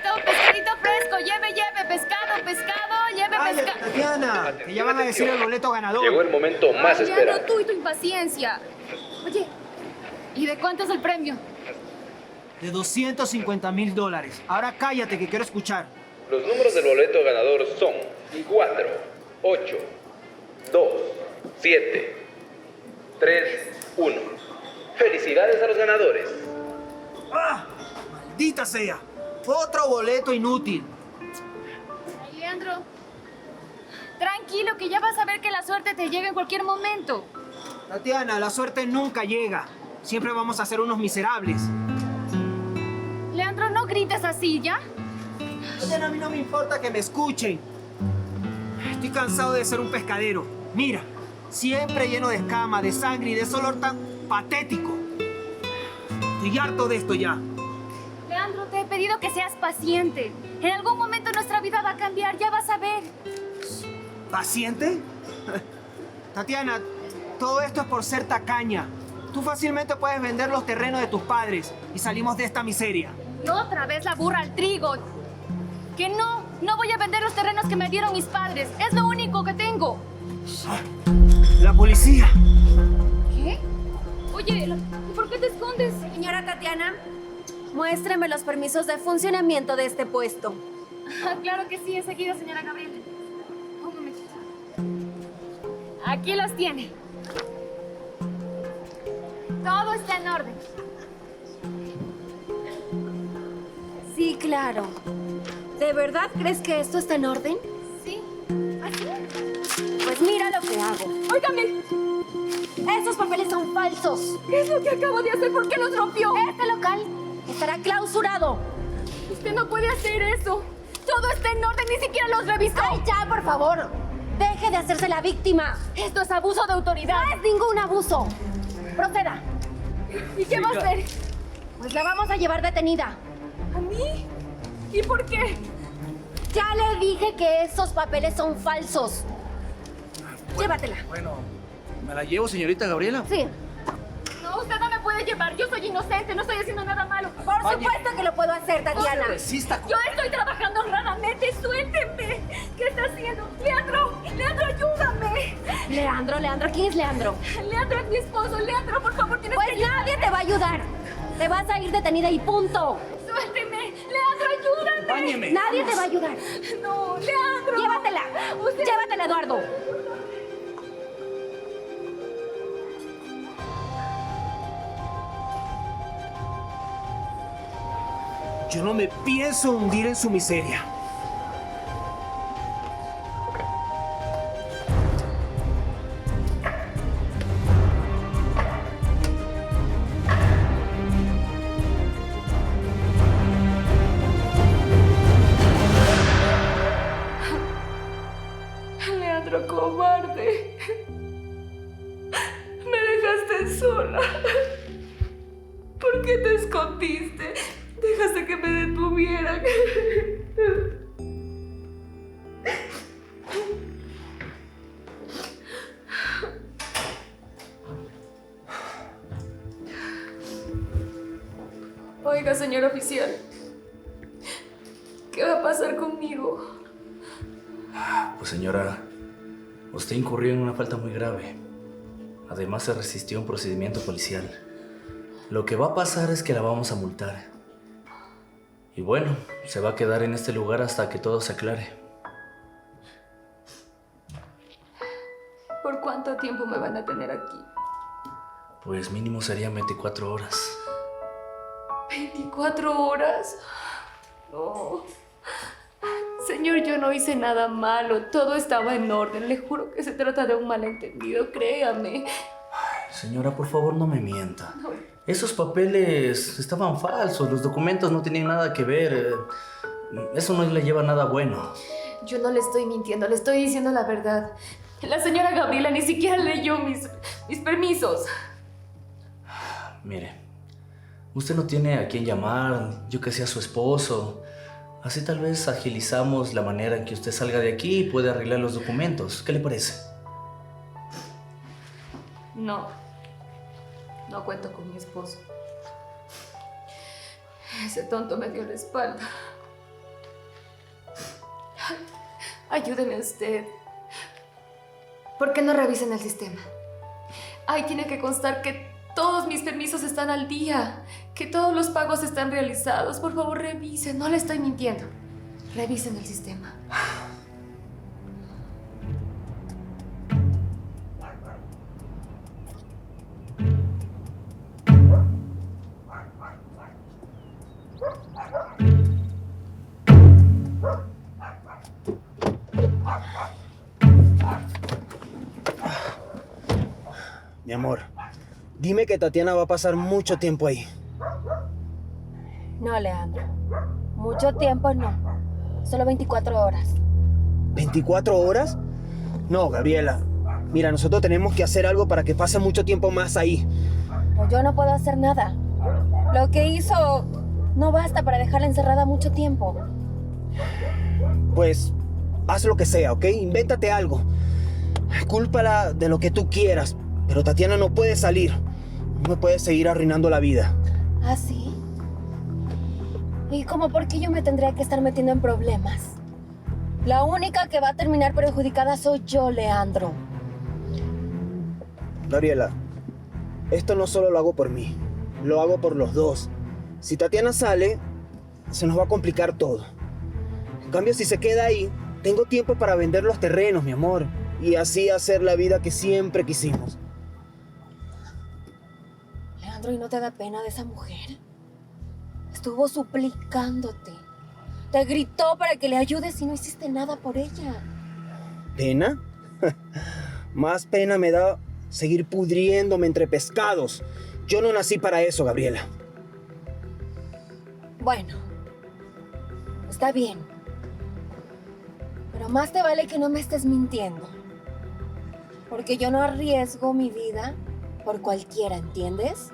pescadito fresco, lleve, lleve ¡Ay, pescado. Tatiana! Que ya van a decir el boleto ganador. Llegó el momento más Leandro, esperado. tú y tu impaciencia. Oye, ¿y de cuánto es el premio? De $250,000. Ahora cállate que quiero escuchar. Los números del boleto ganador son 4, 8, 2, 7, 3, 1. Felicidades a los ganadores. ¡Ah! ¡Maldita sea! Otro boleto inútil. Ay, Leandro, tranquilo que ya vas a ver que la suerte te llega en cualquier momento. Tatiana, la suerte nunca llega. Siempre vamos a ser unos miserables. Leandro, no grites así, ¿ya? Tatiana, a mí no me importa que me escuchen. Estoy cansado de ser un pescadero. Mira, siempre lleno de escama, de sangre y de ese olor tan patético. Estoy harto de esto ya. Leandro, te he pedido que seas paciente. En algún momento nuestra vida va a cambiar, ya vas a ver. ¿Paciente? Tatiana, todo esto es por ser tacaña. Tú fácilmente puedes vender los terrenos de tus padres y salimos de esta miseria. Y otra vez la burra al trigo. Que no voy a vender los terrenos que me dieron mis padres. Es lo único que tengo. La policía. ¿Qué? Oye, ¿por qué te escondes? Señora Tatiana, muéstreme los permisos de funcionamiento de este puesto. Claro que sí, enseguida, señora Gabriela. Un momentito. Aquí los tiene. Todo está en orden. Sí, claro. ¿De verdad crees que esto está en orden? Sí, así es. Pues mira lo que hago. ¡Óigame! Esos papeles son falsos. ¿Qué es lo que acabo de hacer? ¿Por qué los rompió? Este local estará clausurado. Usted no puede hacer eso. Todo está en orden, ni siquiera los revisó. ¡Ay, ya, por favor! Deje de hacerse la víctima. Esto es abuso de autoridad. No es ningún abuso. Proceda. ¿Y qué va a hacer? Pues la vamos a llevar detenida. ¿A mí? ¿Y por qué? Ya le dije que esos papeles son falsos. Llévatela. Bueno, ¿me la llevo, señorita Gabriela? Sí, No, usted no me puede llevar. Yo soy inocente, no estoy haciendo nada malo. por supuesto que lo puedo hacer, Tatiana. Resista. Yo estoy trabajando honradamente. ¡Suélteme! ¿Qué está haciendo? ¡Leandro! ¡Leandro, ayúdame! Leandro, ¿quién es Leandro? Leandro es mi esposo. Leandro, por favor, tienes Pues que ayudarme. nadie te va a ayudar. Te vas a ir detenida y punto. ¡Suélteme! ¡Leandro, ayúdame! Acompáñeme. Nadie te va a ayudar. ¡No, Leandro! Llévatela. Llévatela, Eduardo. Yo no me pienso hundir en su miseria. Leandro, cobarde. Me dejaste sola. ¿Por qué te escondiste? Dejaste que me detuvieran. Oiga, señor oficial, ¿qué va a pasar conmigo? Pues señora, usted incurrió en una falta muy grave. Además se resistió a un procedimiento policial. Lo que va a pasar es que la vamos a multar. Y bueno, se va a quedar en este lugar hasta que todo se aclare. ¿Por cuánto tiempo me van a tener aquí? Pues mínimo serían 24 horas. ¿24 horas? No. Señor, yo no hice nada malo. Todo estaba en orden. Le juro que se trata de un malentendido. Créame. Señora, por favor, no me mienta. No. Esos papeles estaban falsos, los documentos no tenían nada que ver. Eso no le lleva nada bueno. Yo no le estoy mintiendo. Le estoy diciendo la verdad. La señora Gabriela ni siquiera leyó mis permisos. Mire, usted no tiene a quién llamar, yo que sea su esposo. Así tal vez agilizamos la manera en que usted salga de aquí y puede arreglar los documentos. ¿Qué le parece? No. No cuento con mi esposo. Ese tonto me dio la espalda. Ayúdeme usted. ¿Por qué no revisen el sistema? Ahí tiene que constar que todos mis permisos están al día, que todos los pagos están realizados. Por favor, revisen, no le estoy mintiendo. Revisen el sistema. Mi amor, dime que Tatiana va a pasar mucho tiempo ahí. No, Leandro. Mucho tiempo no. Solo 24 horas. ¿24 horas? No, Gabriela. Mira, nosotros tenemos que hacer algo para que pase mucho tiempo más ahí. Pero yo no puedo hacer nada. Lo que hizo no basta para dejarla encerrada mucho tiempo. Pues, haz lo que sea, ¿ok? Invéntate algo. Cúlpala de lo que tú quieras, pero Tatiana no puede salir. No me puede seguir arruinando la vida. ¿Ah, sí? ¿Y cómo por qué yo me tendría que estar metiendo en problemas? La única que va a terminar perjudicada soy yo, Leandro. Gabriela, esto no solo lo hago por mí, lo hago por los dos. Si Tatiana sale, se nos va a complicar todo. En cambio, si se queda ahí, tengo tiempo para vender los terrenos, mi amor, y así hacer la vida que siempre quisimos. Leandro, ¿y no te da pena de esa mujer? Estuvo suplicándote. Te gritó para que le ayudes y no hiciste nada por ella. ¿Pena? Más pena me da seguir pudriéndome entre pescados. Yo no nací para eso, Gabriela. Bueno, está bien. Pero más te vale que no me estés mintiendo. Porque yo no arriesgo mi vida por cualquiera, ¿entiendes?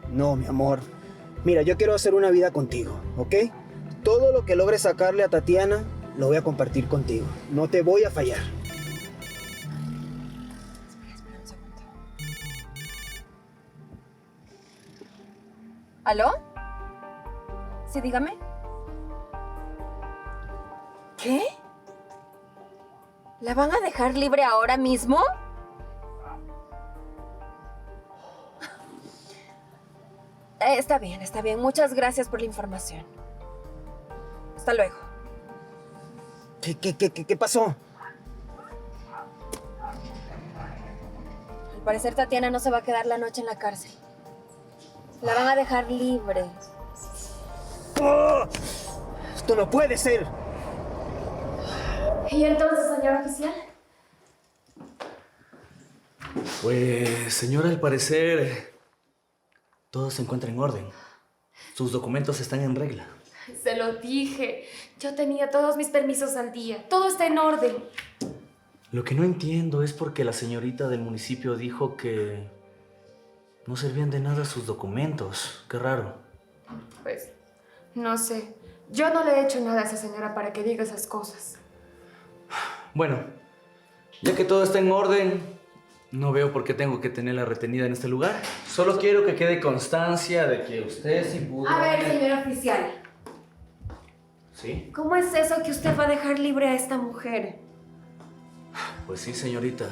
No, mi amor. Mira, yo quiero hacer una vida contigo, ¿ok? Todo lo que logre sacarle a Tatiana, lo voy a compartir contigo. No te voy a fallar. Espera un segundo. ¿Aló? Sí, dígame. ¿Qué? ¿La van a dejar libre ahora mismo? Está bien, está bien. Muchas gracias por la información. Hasta luego. ¿Qué pasó? Al parecer Tatiana no se va a quedar la noche en la cárcel. La van a dejar libre. ¡Oh! ¡Esto no puede ser! ¿Y entonces, señor oficial? Pues, señora, al parecer todo se encuentra en orden. Sus documentos están en regla. Se lo dije. Yo tenía todos mis permisos al día. Todo está en orden. Lo que no entiendo es porque la señorita del municipio dijo que no servían de nada sus documentos. Qué raro. Pues, no sé. Yo no le he hecho nada a esa señora para que diga esas cosas. Bueno, ya que todo está en orden, no veo por qué tengo que tenerla retenida en este lugar. Solo quiero que quede constancia de que usted sí pudo... A ver, señor oficial. ¿Sí? ¿Cómo es eso que usted va a dejar libre a esta mujer? Pues sí, señorita.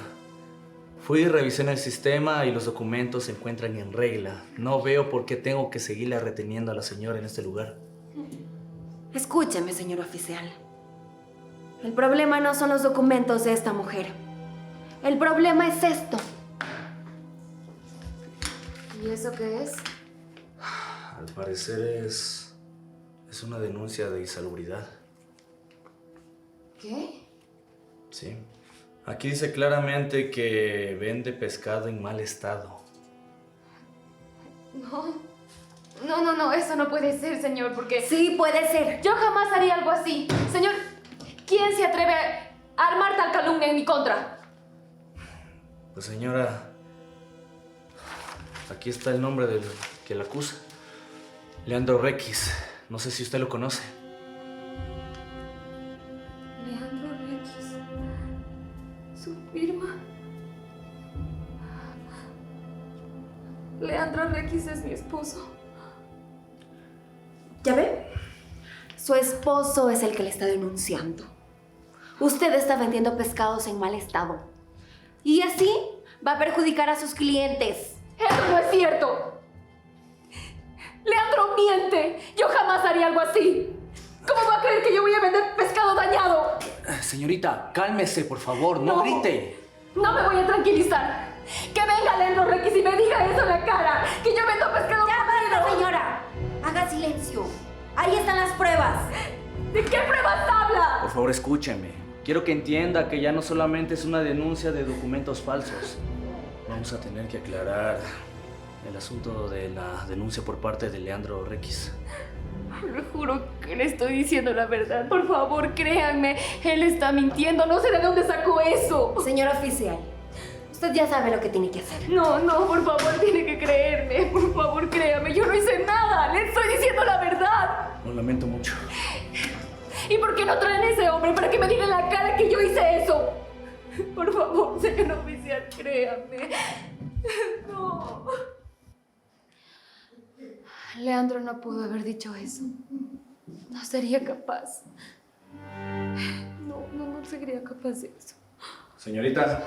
Fui y revisé en el sistema y los documentos se encuentran en regla. No veo por qué tengo que seguirla reteniendo a la señora en este lugar. Escúcheme, señor oficial. El problema no son los documentos de esta mujer. El problema es esto. ¿Y eso qué es? Al parecer es una denuncia de insalubridad. ¿Qué? Sí. Aquí dice claramente que vende pescado en mal estado. No, eso no puede ser, señor, porque... Sí, puede ser. Yo jamás haría algo así. Señor, ¿quién se atreve a armar tal calumnia en mi contra? Pues señora, aquí está el nombre del que la acusa. Leandro Requis. No sé si usted lo conoce. Leandro Requis. Su firma. Leandro Requis es mi esposo. ¿Ya ve? Su esposo es el que le está denunciando. Usted está vendiendo pescados en mal estado. Y así va a perjudicar a sus clientes. ¡Eso no es cierto! ¡Leandro miente! ¡Yo jamás haría algo así! ¿Cómo va a creer que yo voy a vender pescado dañado? Señorita, cálmese, por favor, no grite. No me voy a tranquilizar. Que venga Leandro Requis y me diga eso en la cara. Que yo vendo pescado. ¡Ya basta, señora! Haga silencio. Ahí están las pruebas. ¿De qué pruebas habla? Por favor, escúcheme. Quiero que entienda que ya no solamente es una denuncia de documentos falsos. Vamos a tener que aclarar el asunto de la denuncia por parte de Leandro Requis. Le juro que le estoy diciendo la verdad. Por favor, créanme. Él está mintiendo. No sé de dónde sacó eso. Señor oficial, usted ya sabe lo que tiene que hacer. No, por favor, tiene que creerme. Por favor, créame. Yo no hice nada. Le estoy diciendo la verdad. Lo lamento mucho. ¿Y por qué no traen a ese hombre para que me diga en la cara que yo hice eso? Por favor, señor oficial, créame. No. Leandro no pudo haber dicho eso. No sería capaz. No sería capaz de eso. Señorita,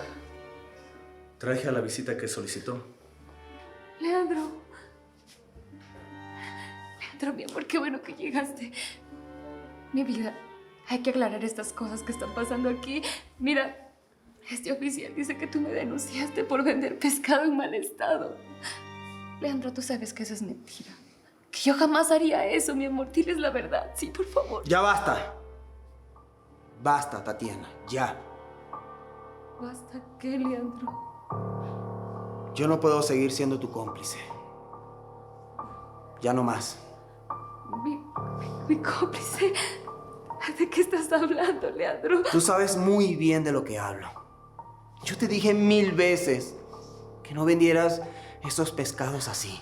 traje a la visita que solicitó. Leandro, mi amor, qué bueno que llegaste. Mi vida, hay que aclarar estas cosas que están pasando aquí. Mira, este oficial dice que tú me denunciaste por vender pescado en mal estado. Leandro, tú sabes que eso es mentira. Que yo jamás haría eso, mi amor. Diles la verdad, sí, por favor. Ya basta. Basta, Tatiana, ya. ¿Basta qué, Leandro? Yo no puedo seguir siendo tu cómplice. Ya no más. Mi cómplice. ¿De qué estás hablando, Leandro? Tú sabes muy bien de lo que hablo. Yo te dije 1000 veces que no vendieras esos pescados así.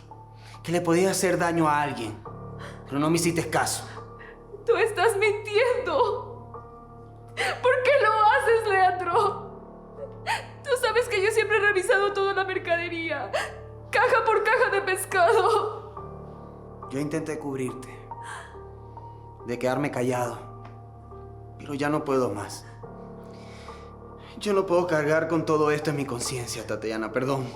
Que le podías hacer daño a alguien. Pero no me hiciste caso. Tú estás mintiendo. ¿Por qué lo haces, Leandro? Tú sabes que yo siempre he revisado toda la mercadería. Caja por caja de pescado. Yo intenté cubrirte. De quedarme callado. Pero ya no puedo más. Yo no puedo cargar con todo esto en mi conciencia, Tatiana, perdón.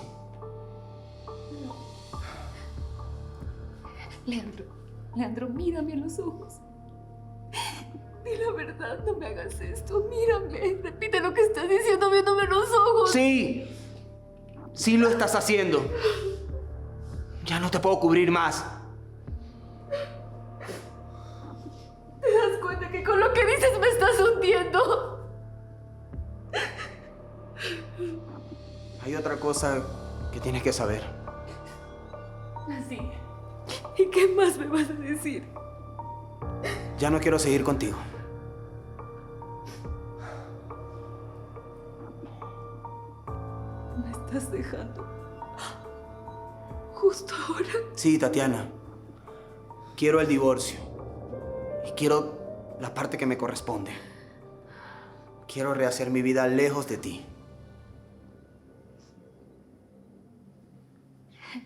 Leandro, mírame a los ojos. Di la verdad, no me hagas esto. Mírame, repite lo que estás diciendo viéndome a los ojos. Sí, sí lo estás haciendo. Ya no te puedo cubrir más. ¿Te das cuenta que con lo que dices me estás hundiendo? Hay otra cosa que tienes que saber. Así. ¿Y qué más me vas a decir? Ya no quiero seguir contigo. Me estás dejando. Justo ahora. Sí, Tatiana. Quiero el divorcio. Y quiero la parte que me corresponde. Quiero rehacer mi vida lejos de ti.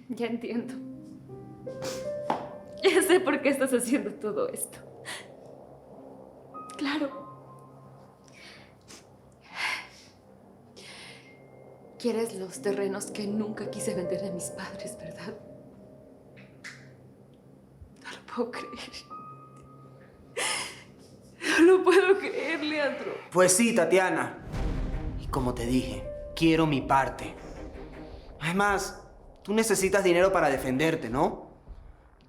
Ya entiendo. Ya sé por qué estás haciendo todo esto. Claro. Quieres los terrenos que nunca quise vender a mis padres, ¿verdad? No lo puedo creer. No lo puedo creer, Leandro. Pues sí, Tatiana. Y como te dije, quiero mi parte. Además, tú necesitas dinero para defenderte, ¿no?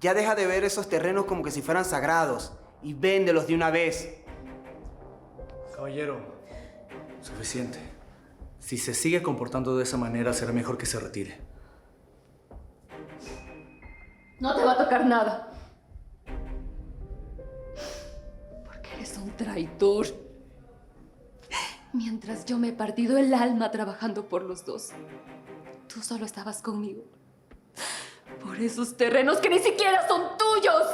Ya deja de ver esos terrenos como que si fueran sagrados y véndelos de una vez. Caballero, suficiente. Si se sigue comportando de esa manera, será mejor que se retire. No te va a tocar nada. Porque eres un traidor. Mientras yo me he partido el alma trabajando por los dos, tú solo estabas conmigo. Por esos terrenos que ni siquiera son tuyos.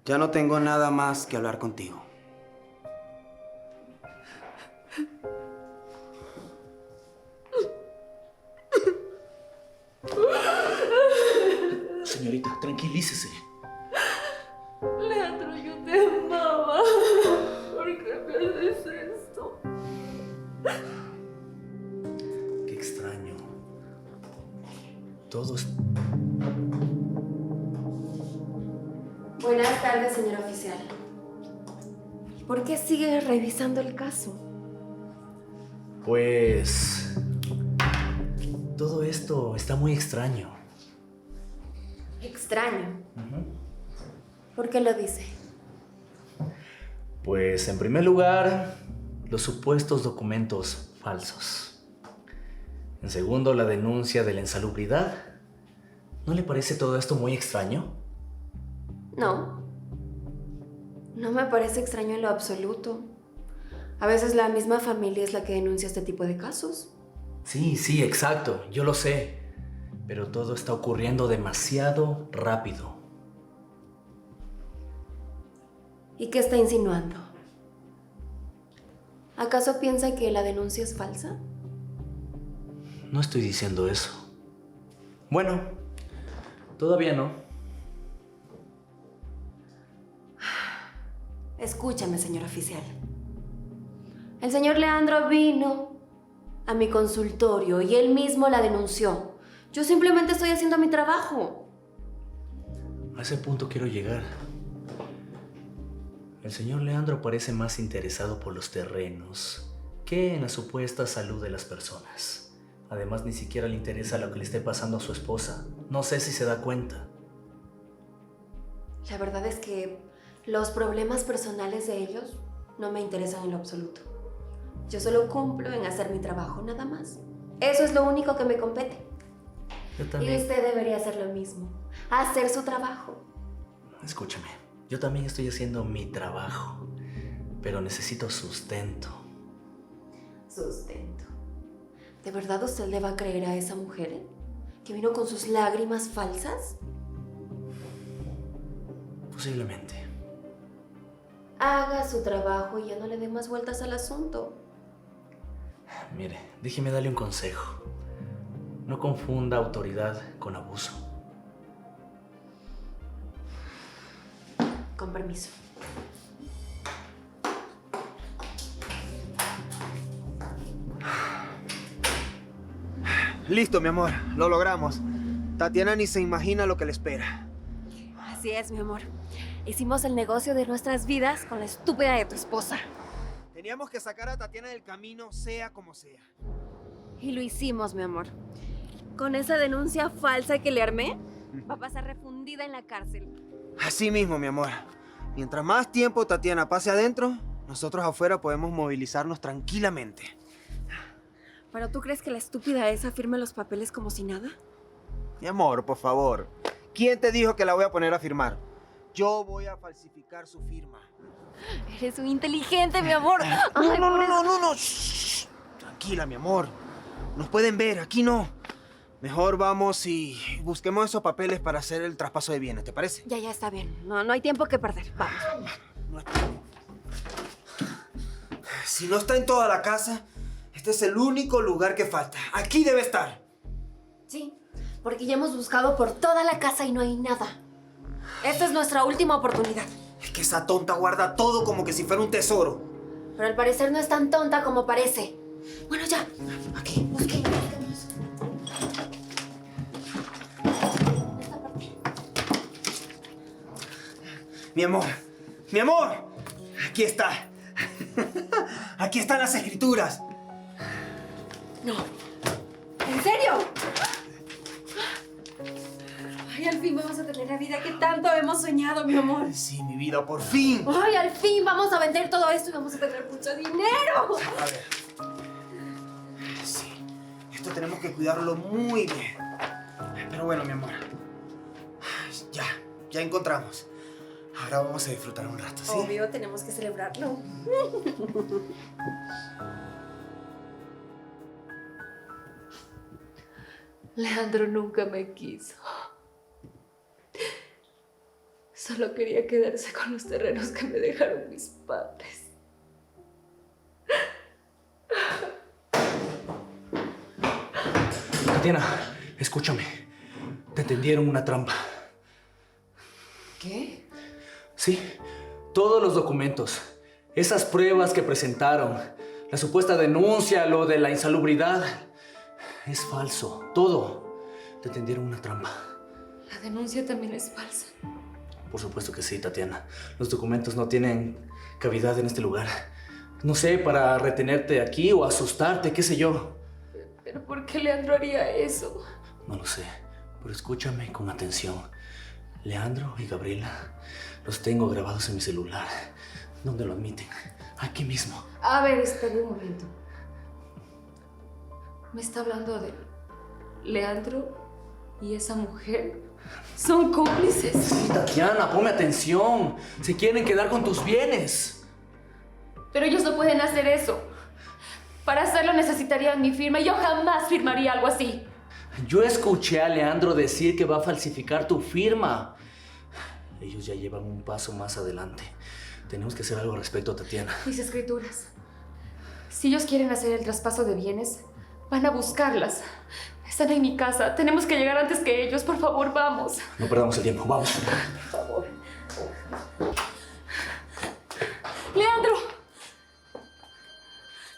Ya no tengo nada más que hablar contigo. Señorita, tranquilícese. Leandro, yo te amaba. ¿Por qué Todos... Buenas tardes, señor oficial. ¿Por qué sigue revisando el caso? Pues... todo esto está muy extraño. Extraño. ¿Por qué lo dice? Pues, en primer lugar, los supuestos documentos falsos. En segundo, la denuncia de la insalubridad. ¿No le parece todo esto muy extraño? No. No me parece extraño en lo absoluto. A veces la misma familia es la que denuncia este tipo de casos. Sí, exacto, yo lo sé. Pero todo está ocurriendo demasiado rápido. ¿Y qué está insinuando? ¿Acaso piensa que la denuncia es falsa? No estoy diciendo eso. Bueno, todavía no. Escúchame, señor oficial. El señor Leandro vino a mi consultorio y él mismo la denunció. Yo simplemente estoy haciendo mi trabajo. A ese punto quiero llegar. El señor Leandro parece más interesado por los terrenos que en la supuesta salud de las personas. Además, ni siquiera le interesa lo que le esté pasando a su esposa. No sé si se da cuenta. La verdad es que los problemas personales de ellos no me interesan en lo absoluto. Yo solo cumplo en hacer mi trabajo, nada más. Eso es lo único que me compete. Yo Y también... usted debería hacer lo mismo. Hacer su trabajo. Escúchame, yo también estoy haciendo mi trabajo, pero necesito sustento. Sustento. ¿De verdad usted le va a creer a esa mujer que vino con sus lágrimas falsas? Posiblemente. Haga su trabajo y ya no le dé más vueltas al asunto. Mire, déjeme darle un consejo. No confunda autoridad con abuso. Con permiso. Listo, mi amor. Lo logramos. Tatiana ni se imagina lo que le espera. Así es, mi amor. Hicimos el negocio de nuestras vidas con la estúpida de tu esposa. Teníamos que sacar a Tatiana del camino, sea como sea. Y lo hicimos, mi amor. Con esa denuncia falsa que le armé, va a pasar refundida en la cárcel. Así mismo, mi amor. Mientras más tiempo Tatiana pase adentro, nosotros afuera podemos movilizarnos tranquilamente. ¿Pero tú crees que la estúpida esa firme los papeles como si nada? Mi amor, por favor. ¿Quién te dijo que la voy a poner a firmar? Yo voy a falsificar su firma. Eres un inteligente, mi amor. No. Shh. Tranquila, mi amor. Nos pueden ver, aquí no. Mejor vamos y busquemos esos papeles para hacer el traspaso de bienes, ¿te parece? Ya está bien. No hay tiempo que perder. Vamos. No es tiempo. Si no está en toda la casa, este es el único lugar que falta. Aquí debe estar. Sí, porque ya hemos buscado por toda la casa y no hay nada. Esta es nuestra última oportunidad. Es que esa tonta guarda todo como que si fuera un tesoro. Pero al parecer no es tan tonta como parece. Bueno, ya. Aquí. Busquemos. Mi amor, aquí está. Aquí están las escrituras. No. ¿En serio? Ay, al fin vamos a tener la vida que tanto hemos soñado, mi amor. Sí, mi vida, por fin. Ay, al fin vamos a vender todo esto y vamos a tener mucho dinero. A ver. Sí, esto tenemos que cuidarlo muy bien. Pero bueno, mi amor. Ya encontramos. Ahora vamos a disfrutar un rato, ¿sí? Obvio, tenemos que celebrarlo. Leandro nunca me quiso. Solo quería quedarse con los terrenos que me dejaron mis padres. Tatiana, escúchame. Te tendieron una trampa. ¿Qué? Sí, todos los documentos, esas pruebas que presentaron, la supuesta denuncia, lo de la insalubridad, es falso, todo. te tendieron una trampa. La denuncia también es falsa. Por supuesto que sí, Tatiana. Los documentos no tienen cavidad en este lugar. No sé, para retenerte aquí o asustarte, qué sé yo. ¿Pero por qué Leandro haría eso? No lo sé, pero escúchame con atención. Leandro y Gabriela los tengo grabados en mi celular. ¿Dónde lo admiten? Aquí mismo. A ver, espera un momento. ¿Me está hablando de Leandro y esa mujer? ¿Son cómplices? Sí, Tatiana, ponme atención. Se quieren quedar con tus bienes. Pero ellos no pueden hacer eso. Para hacerlo necesitarían mi firma y yo jamás firmaría algo así. Yo escuché a Leandro decir que va a falsificar tu firma. Ellos ya llevan un paso más adelante. Tenemos que hacer algo al respecto, Tatiana. Mis escrituras. Si ellos quieren hacer el traspaso de bienes, van a buscarlas. Están en mi casa. Tenemos que llegar antes que ellos. Por favor, vamos. No perdamos el tiempo, vamos. Por favor. ¡Leandro!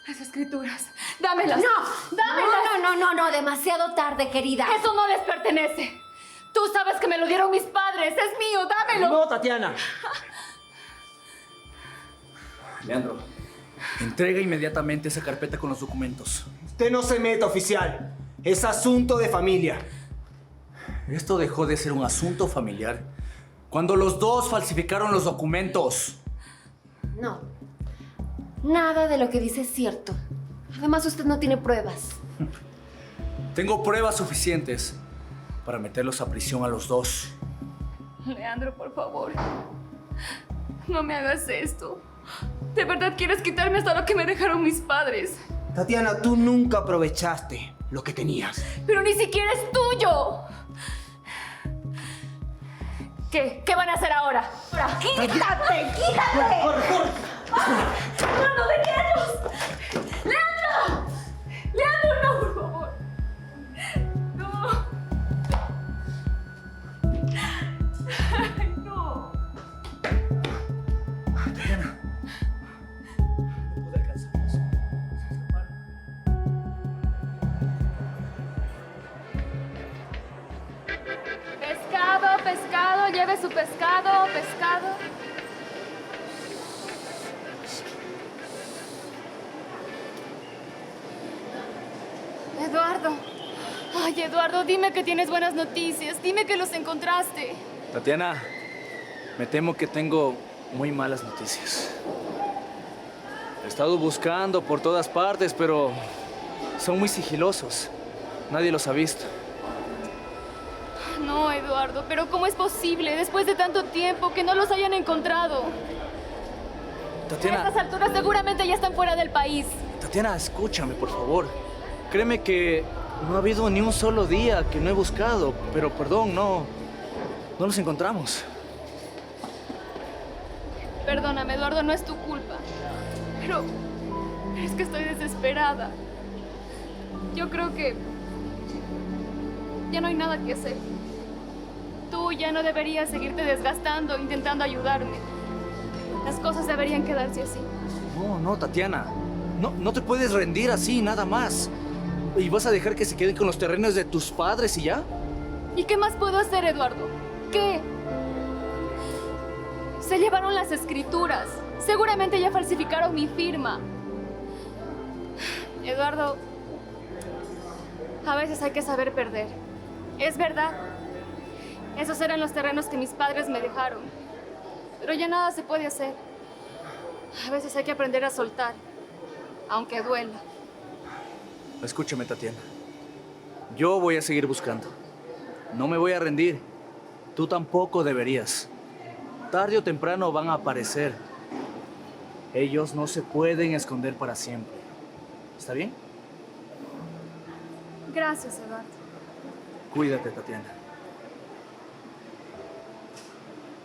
Las escrituras. ¡Dámelas! ¡No! ¡Dámelas! No, demasiado tarde, querida. ¡Eso no les pertenece! Tú sabes que me lo dieron mis padres. ¡Es mío! ¡Dámelo! No, Tatiana. Leandro, entrega inmediatamente esa carpeta con los documentos. Usted no se meta, oficial. Es asunto de familia. Esto dejó de ser un asunto familiar cuando los dos falsificaron los documentos. No. Nada de lo que dice es cierto. Además, usted no tiene pruebas. Tengo pruebas suficientes para meterlos a prisión a los dos. Leandro, por favor. No me hagas esto. ¿De verdad quieres quitarme hasta lo que me dejaron mis padres? Tatiana, tú nunca aprovechaste lo que tenías. ¡Pero ni siquiera es tuyo! ¿Qué? ¿Qué van a hacer ahora? ¡Quítate! ¡Quítate! ¡Corre, corre! ¡Leandro, deténlos! ¡Leandro! ¡Leandro, no, por favor! ¡No! ¡Ay, no! Tatiana. No pude alcanzarlos. Se escaparon. Pescado, pescado, lleve su pescado, pescado. Eduardo. Ay, Eduardo, dime que tienes buenas noticias. Dime que los encontraste. Tatiana, me temo que tengo muy malas noticias. He estado buscando por todas partes, pero son muy sigilosos. Nadie los ha visto. No, Eduardo, pero ¿cómo es posible, después de tanto tiempo, que no los hayan encontrado? A Tatiana, estas alturas seguramente ya están fuera del país. Tatiana, escúchame, por favor. Créeme que no ha habido ni un solo día que no he buscado, pero perdón, no los encontramos. Perdóname, Eduardo, no es tu culpa. Pero es que estoy desesperada. Yo creo que ya no hay nada que hacer. Tú ya no deberías seguirte desgastando intentando ayudarme. Las cosas deberían quedarse así. No, Tatiana. No te puedes rendir así, nada más. ¿Y vas a dejar que se queden con los terrenos de tus padres y ya? ¿Y qué más puedo hacer, Eduardo? ¿Qué? Se llevaron las escrituras. Seguramente ya falsificaron mi firma. Eduardo, a veces hay que saber perder. Es verdad. Esos eran los terrenos que mis padres me dejaron. Pero ya nada se puede hacer. A veces hay que aprender a soltar, aunque duela. Escúchame, Tatiana. Yo voy a seguir buscando. No me voy a rendir. Tú tampoco deberías. Tarde o temprano van a aparecer. Ellos no se pueden esconder para siempre. ¿Está bien? Gracias, Eduardo. Cuídate, Tatiana.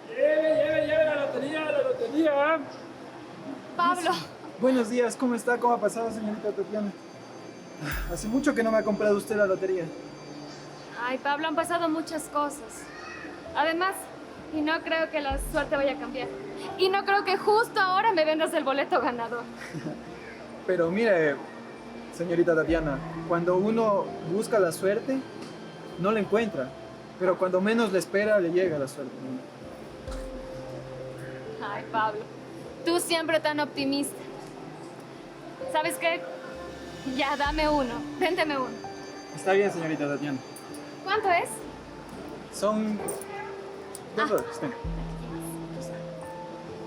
Lleve la lotería. Pablo, Buenos días, ¿cómo está? ¿Cómo ha pasado, señorita Tatiana? Hace mucho que no me ha comprado usted la lotería. ay, Pablo, han pasado muchas cosas. Además, y no creo que la suerte vaya a cambiar. Y no creo que justo ahora me vendas el boleto ganador. Pero mire, señorita Tatiana, cuando uno busca la suerte, no la encuentra, pero cuando menos le espera le llega la suerte. Ay, Pablo, tú siempre tan optimista. ¿Sabes qué? Ya, dame uno. Véndeme uno. Está bien, señorita Tatiana. ¿Cuánto es? Son $2. Tenga.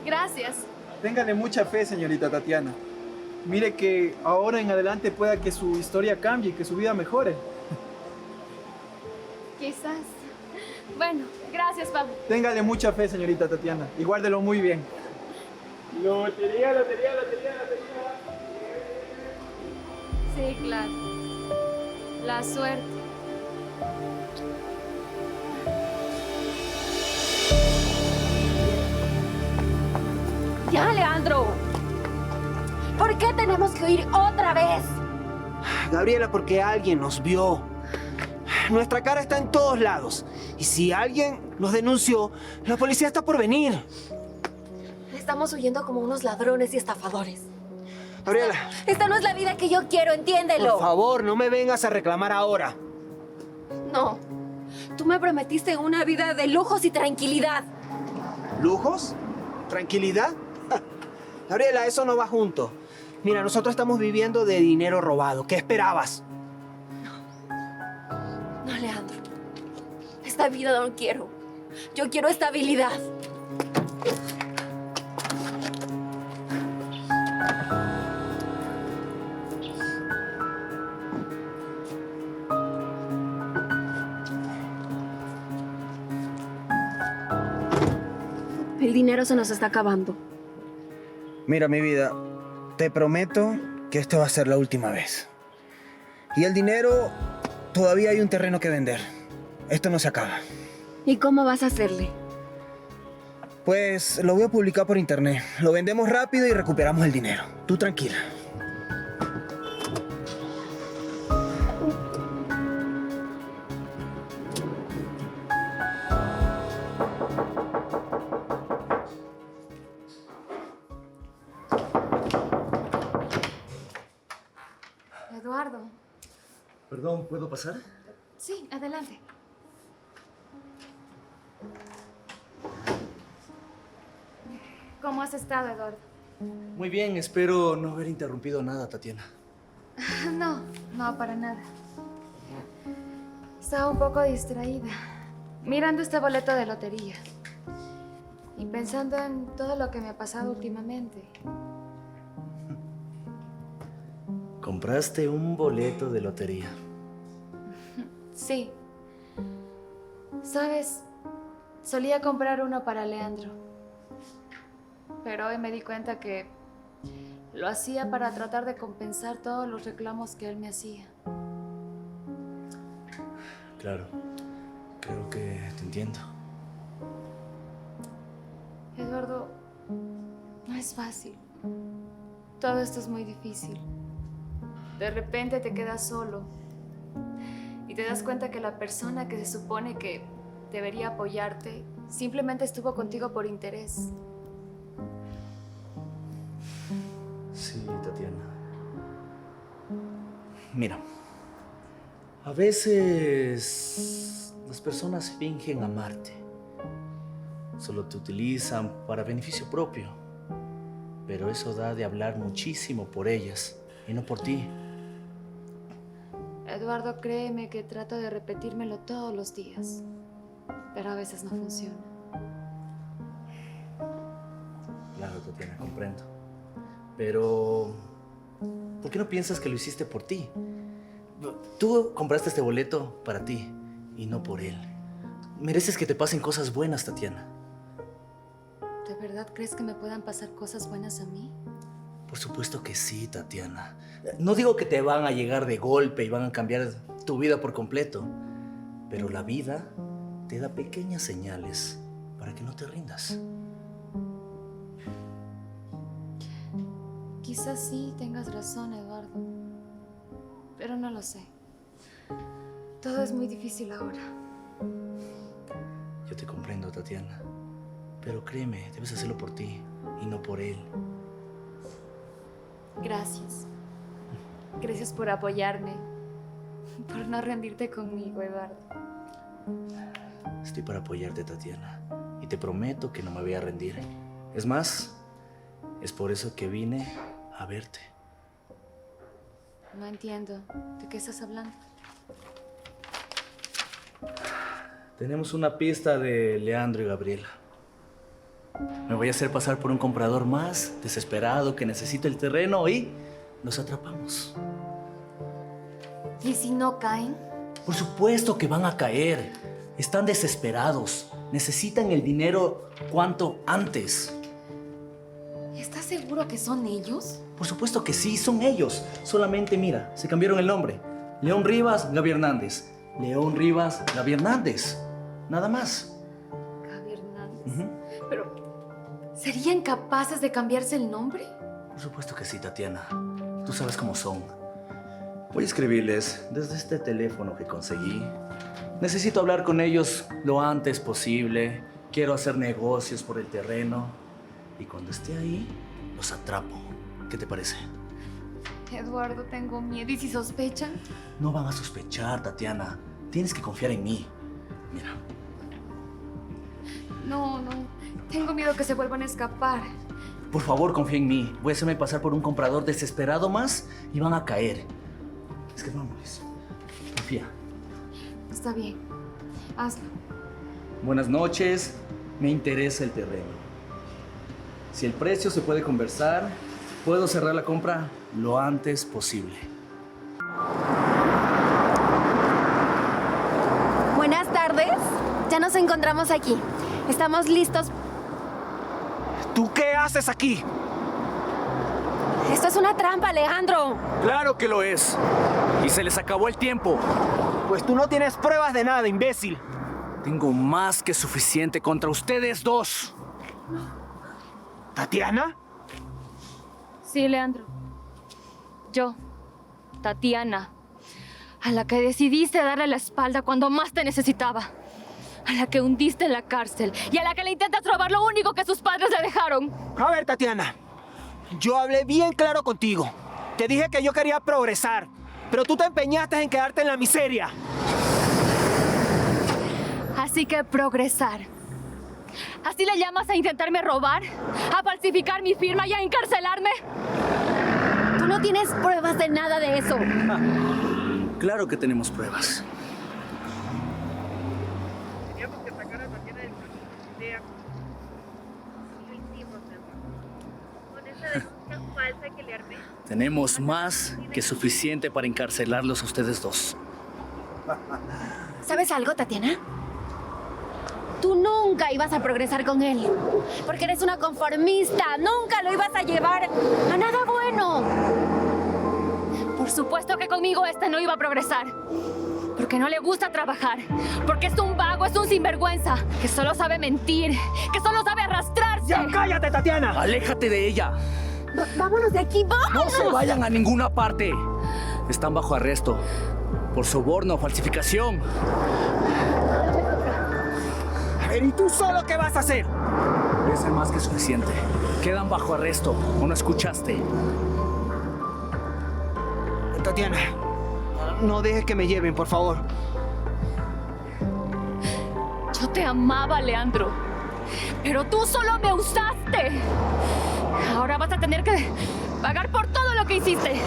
Gracias. Téngale mucha fe, señorita Tatiana. Mire que ahora en adelante pueda que su historia cambie y que su vida mejore. Quizás. Bueno, gracias, Pablo. Téngale mucha fe, señorita Tatiana, y guárdelo muy bien. Lotería, lotería, lotería, lotería. Sí, claro. La suerte. Ya, Leandro. ¿Por qué tenemos que oír otra vez? Gabriela, porque alguien nos vio. Nuestra cara está en todos lados. Y si alguien nos denunció, la policía está por venir. Estamos huyendo como unos ladrones y estafadores. Gabriela, Esta no es la vida que yo quiero, entiéndelo. por favor, no me vengas a reclamar ahora. No. Tú me prometiste una vida de lujos y tranquilidad. ¿Lujos? ¿Tranquilidad? Gabriela, eso no va junto. Mira, nosotros estamos viviendo de dinero robado. ¿Qué esperabas? No, Leandro. Esta vida no quiero. Yo quiero estabilidad. El dinero se nos está acabando. Mira, mi vida, te prometo que esta va a ser la última vez. Y el dinero, todavía hay un terreno que vender. Esto no se acaba. ¿Y cómo vas a hacerle? Pues lo voy a publicar por internet. Lo vendemos rápido y recuperamos el dinero. Tú tranquila. Eduardo. Perdón, ¿puedo pasar? Sí, adelante. ¿Cómo has estado, Eduardo? Muy bien, espero no haber interrumpido nada, Tatiana. No, no, para nada. Estaba un poco distraída, mirando este boleto de lotería y pensando en todo lo que me ha pasado últimamente. Compraste un boleto de lotería. Sí. ¿Sabes? Solía comprar uno para Leandro, pero hoy me di cuenta que lo hacía para tratar de compensar todos los reclamos que él me hacía. Claro, creo que te entiendo. Eduardo, no es fácil. Todo esto es muy difícil. De repente te quedas solo y te das cuenta que la persona que se supone que debería apoyarte simplemente estuvo contigo por interés. Sí, Tatiana. Mira, a veces las personas fingen amarte. Solo te utilizan para beneficio propio. Pero eso da de hablar muchísimo por ellas y no por ti. Eduardo, créeme que trato de repetírmelo todos los días, pero a veces no funciona. Claro, Tatiana, comprendo. Pero, ¿por qué no piensas que lo hiciste por ti? Tú compraste este boleto para ti y no por él. Mereces que te pasen cosas buenas, Tatiana. ¿De verdad crees que me puedan pasar cosas buenas a mí? Por supuesto que sí, Tatiana. No digo que te van a llegar de golpe y van a cambiar tu vida por completo, pero la vida te da pequeñas señales para que no te rindas. Quizás sí tengas razón, Eduardo, pero no lo sé. Todo es muy difícil ahora. Yo te comprendo, Tatiana, pero créeme, debes hacerlo por ti y no por él. Gracias. Gracias por apoyarme. por no rendirte conmigo, Eduardo. Estoy para apoyarte, Tatiana. Y te prometo que no me voy a rendir. Es más, es por eso que vine a verte. No entiendo. ¿De qué estás hablando? Tenemos una pista de Leandro y Gabriela. Me voy a hacer pasar por un comprador más desesperado que necesita el terreno y los atrapamos. ¿Y si no caen? Por supuesto que van a caer. Están desesperados. Necesitan el dinero cuanto antes. ¿Estás seguro que son ellos? Por supuesto que sí, son ellos. Solamente mira, se cambiaron el nombre. León Rivas, Gaby Hernández. León Rivas, Gaby Hernández. Nada más. Gaby Hernández. Pero, ¿serían capaces de cambiarse el nombre? Por supuesto que sí, Tatiana. Tú sabes cómo son. Voy a escribirles desde este teléfono que conseguí. Necesito hablar con ellos lo antes posible. Quiero hacer negocios por el terreno. Y cuando esté ahí, los atrapo. ¿Qué te parece? Eduardo, tengo miedo. ¿Y si sospechan? No van a sospechar, Tatiana. Tienes que confiar en mí. Mira. No. Tengo miedo que se vuelvan a escapar. Por favor, confía en mí. Voy a hacerme pasar por un comprador desesperado más y van a caer. Es que vámonos. Confía. Está bien. Hazlo. Buenas noches. Me interesa el terreno. Si el precio se puede conversar, puedo cerrar la compra lo antes posible. Buenas tardes. Ya nos encontramos aquí. Estamos listos. ¿Tú qué haces aquí? Esto es una trampa, Alejandro. Claro que lo es. Y se les acabó el tiempo. Pues tú no tienes pruebas de nada, imbécil. Tengo más que suficiente contra ustedes dos. ¿Tatiana? Sí, Leandro. Yo, Tatiana, a la que decidiste darle la espalda cuando más te necesitaba. A la que hundiste en la cárcel y a la que le intentas robar lo único que sus padres le dejaron. A ver, Tatiana. Yo hablé bien claro contigo. Te dije que yo quería progresar, pero tú te empeñaste en quedarte en la miseria. Así que progresar. ¿Así le llamas a intentarme robar? ¿A falsificar mi firma y a encarcelarme? Tú no tienes pruebas de nada de eso. Claro que tenemos pruebas. Teníamos que sacar a Tatiana del camino. Lo hicimos, Eduardo. Con esa denuncia falsa que le armé. Tenemos más que suficiente para encarcelarlos a ustedes dos. ¿Sabes algo, Tatiana? Tú nunca ibas a progresar con él. Porque eres una conformista. Nunca lo ibas a llevar a nada bueno. Por supuesto que conmigo no iba a progresar. Porque no le gusta trabajar. Porque es un vago, es un sinvergüenza. Que solo sabe mentir. Que solo sabe arrastrarse. ¡Ya cállate, Tatiana! ¡Aléjate de ella! Vámonos de aquí, vámonos. ¡No se vayan a ninguna parte! Están bajo arresto por soborno, falsificación. A ver, ¿y tú solo qué vas a hacer? Debe ser más que suficiente. Quedan bajo arresto. ¿O no escuchaste? Tatiana, no dejes que me lleven, por favor. Yo te amaba, Leandro. Pero tú solo me usaste. Ahora vas a tener que pagar por todo lo que hiciste.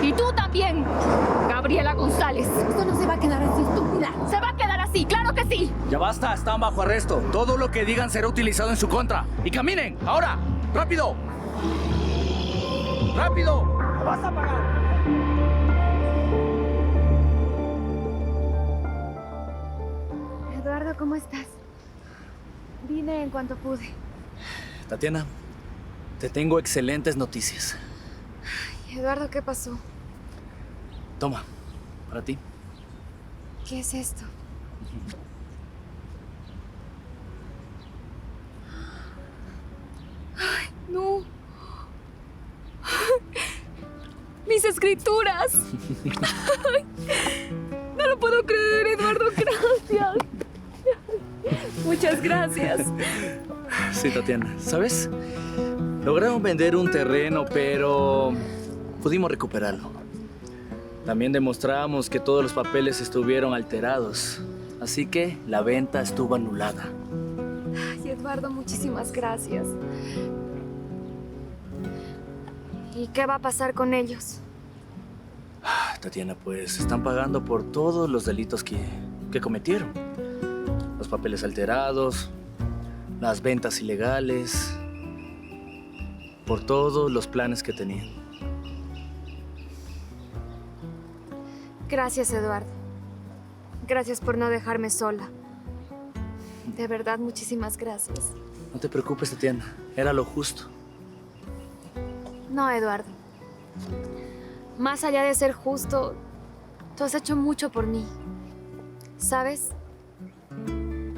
Y tú también, Gabriela González. Esto no se va a quedar así, estúpida. Se va a quedar así, claro que sí. Ya basta, están bajo arresto. Todo lo que digan será utilizado en su contra. ¡Y caminen! ¡Ahora! ¡Rápido! ¡Rápido! ¡Me vas a pagar! Eduardo, ¿cómo estás? Vine en cuanto pude. Tatiana, te tengo excelentes noticias. Eduardo, ¿qué pasó? Toma, para ti. ¿Qué es esto? ¡Ay, no! ¡Mis escrituras! Ay, no lo puedo creer, Eduardo, gracias. Muchas gracias. Sí, Tatiana. ¿Sabes? Lograron vender un terreno, pero pudimos recuperarlo. También demostramos que todos los papeles estuvieron alterados. Así que la venta estuvo anulada. Ay, Eduardo, muchísimas gracias. ¿Y qué va a pasar con ellos? Tatiana, pues están pagando por todos los delitos que cometieron. Los papeles alterados, las ventas ilegales, por todos los planes que tenían. Gracias, Eduardo. Gracias por no dejarme sola. De verdad, muchísimas gracias. No te preocupes, Tatiana. Era lo justo. No, Eduardo. Más allá de ser justo, tú has hecho mucho por mí. ¿Sabes?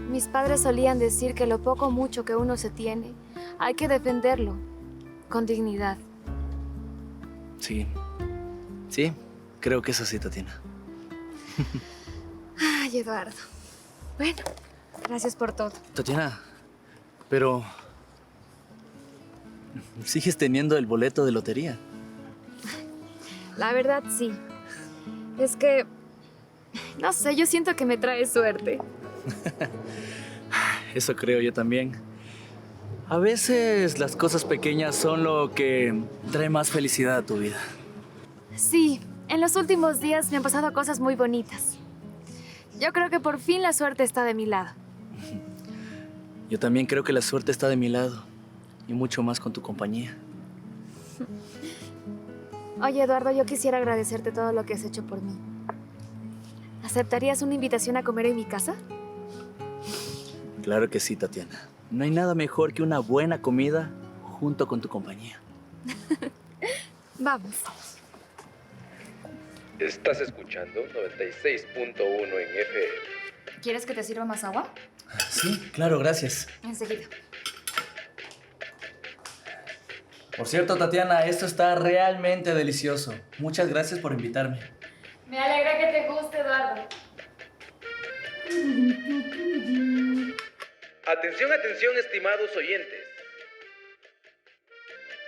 Mis padres solían decir que lo poco o mucho que uno se tiene, hay que defenderlo con dignidad. Sí. Sí, creo que es así, Tatiana. Ay, Eduardo. Bueno, gracias por todo. Tatiana, pero... ¿sigues teniendo el boleto de lotería? La verdad, sí. Es que... no sé, yo siento que me trae suerte. Eso creo yo también. A veces las cosas pequeñas son lo que trae más felicidad a tu vida. Sí, en los últimos días me han pasado cosas muy bonitas. Yo creo que por fin la suerte está de mi lado. Yo también creo que la suerte está de mi lado. Y mucho más con tu compañía. Oye, Eduardo, yo quisiera agradecerte todo lo que has hecho por mí. ¿Aceptarías una invitación a comer en mi casa? Claro que sí, Tatiana. No hay nada mejor que una buena comida junto con tu compañía. Vamos. Estás escuchando 96.1 en FM. ¿Quieres que te sirva más agua? Sí, claro, gracias. Enseguida. Por cierto, Tatiana, esto está realmente delicioso. Muchas gracias por invitarme. Me alegra que te guste, Eduardo. Atención, atención, estimados oyentes.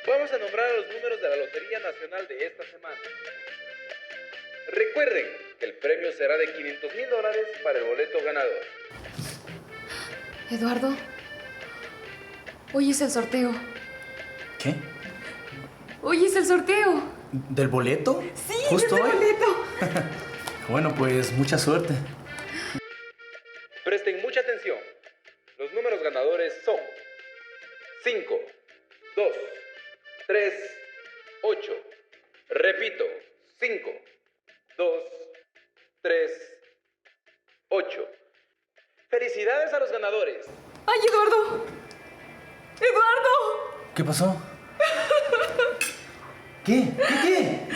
Vamos a nombrar a los números de la Lotería Nacional de esta semana. Recuerden que el premio será de $500,000 para el boleto ganador. Eduardo, hoy es el sorteo. ¿Qué? Hoy es el sorteo. ¿Del boleto? Sí, ¿Justo es el hoy? boleto. Bueno, pues mucha suerte. Presten mucha atención. Los números ganadores son 5, 2, 3, 8. Repito, 5, 2, 3, 8. ¡Felicidades a los ganadores! ¡Ay, Eduardo! ¡Eduardo! ¿Qué pasó? ¿Qué? ¿Qué?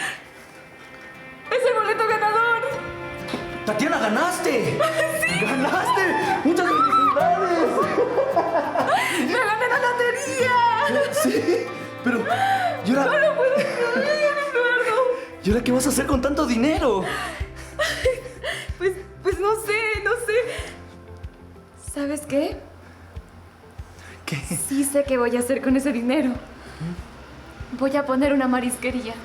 ¡Es el boleto ganador! ¡Tatiana, ganaste! ¡Sí! ¡Ganaste! ¡Muchas felicidades! ¡Me gané la lotería! Sí, pero... ¿y ahora? ¡No lo puedo creer, Eduardo! ¿Y ahora qué vas a hacer con tanto dinero? Pues no sé. ¿Sabes qué? ¿Qué? Sí sé qué voy a hacer con ese dinero. Voy a poner una marisquería.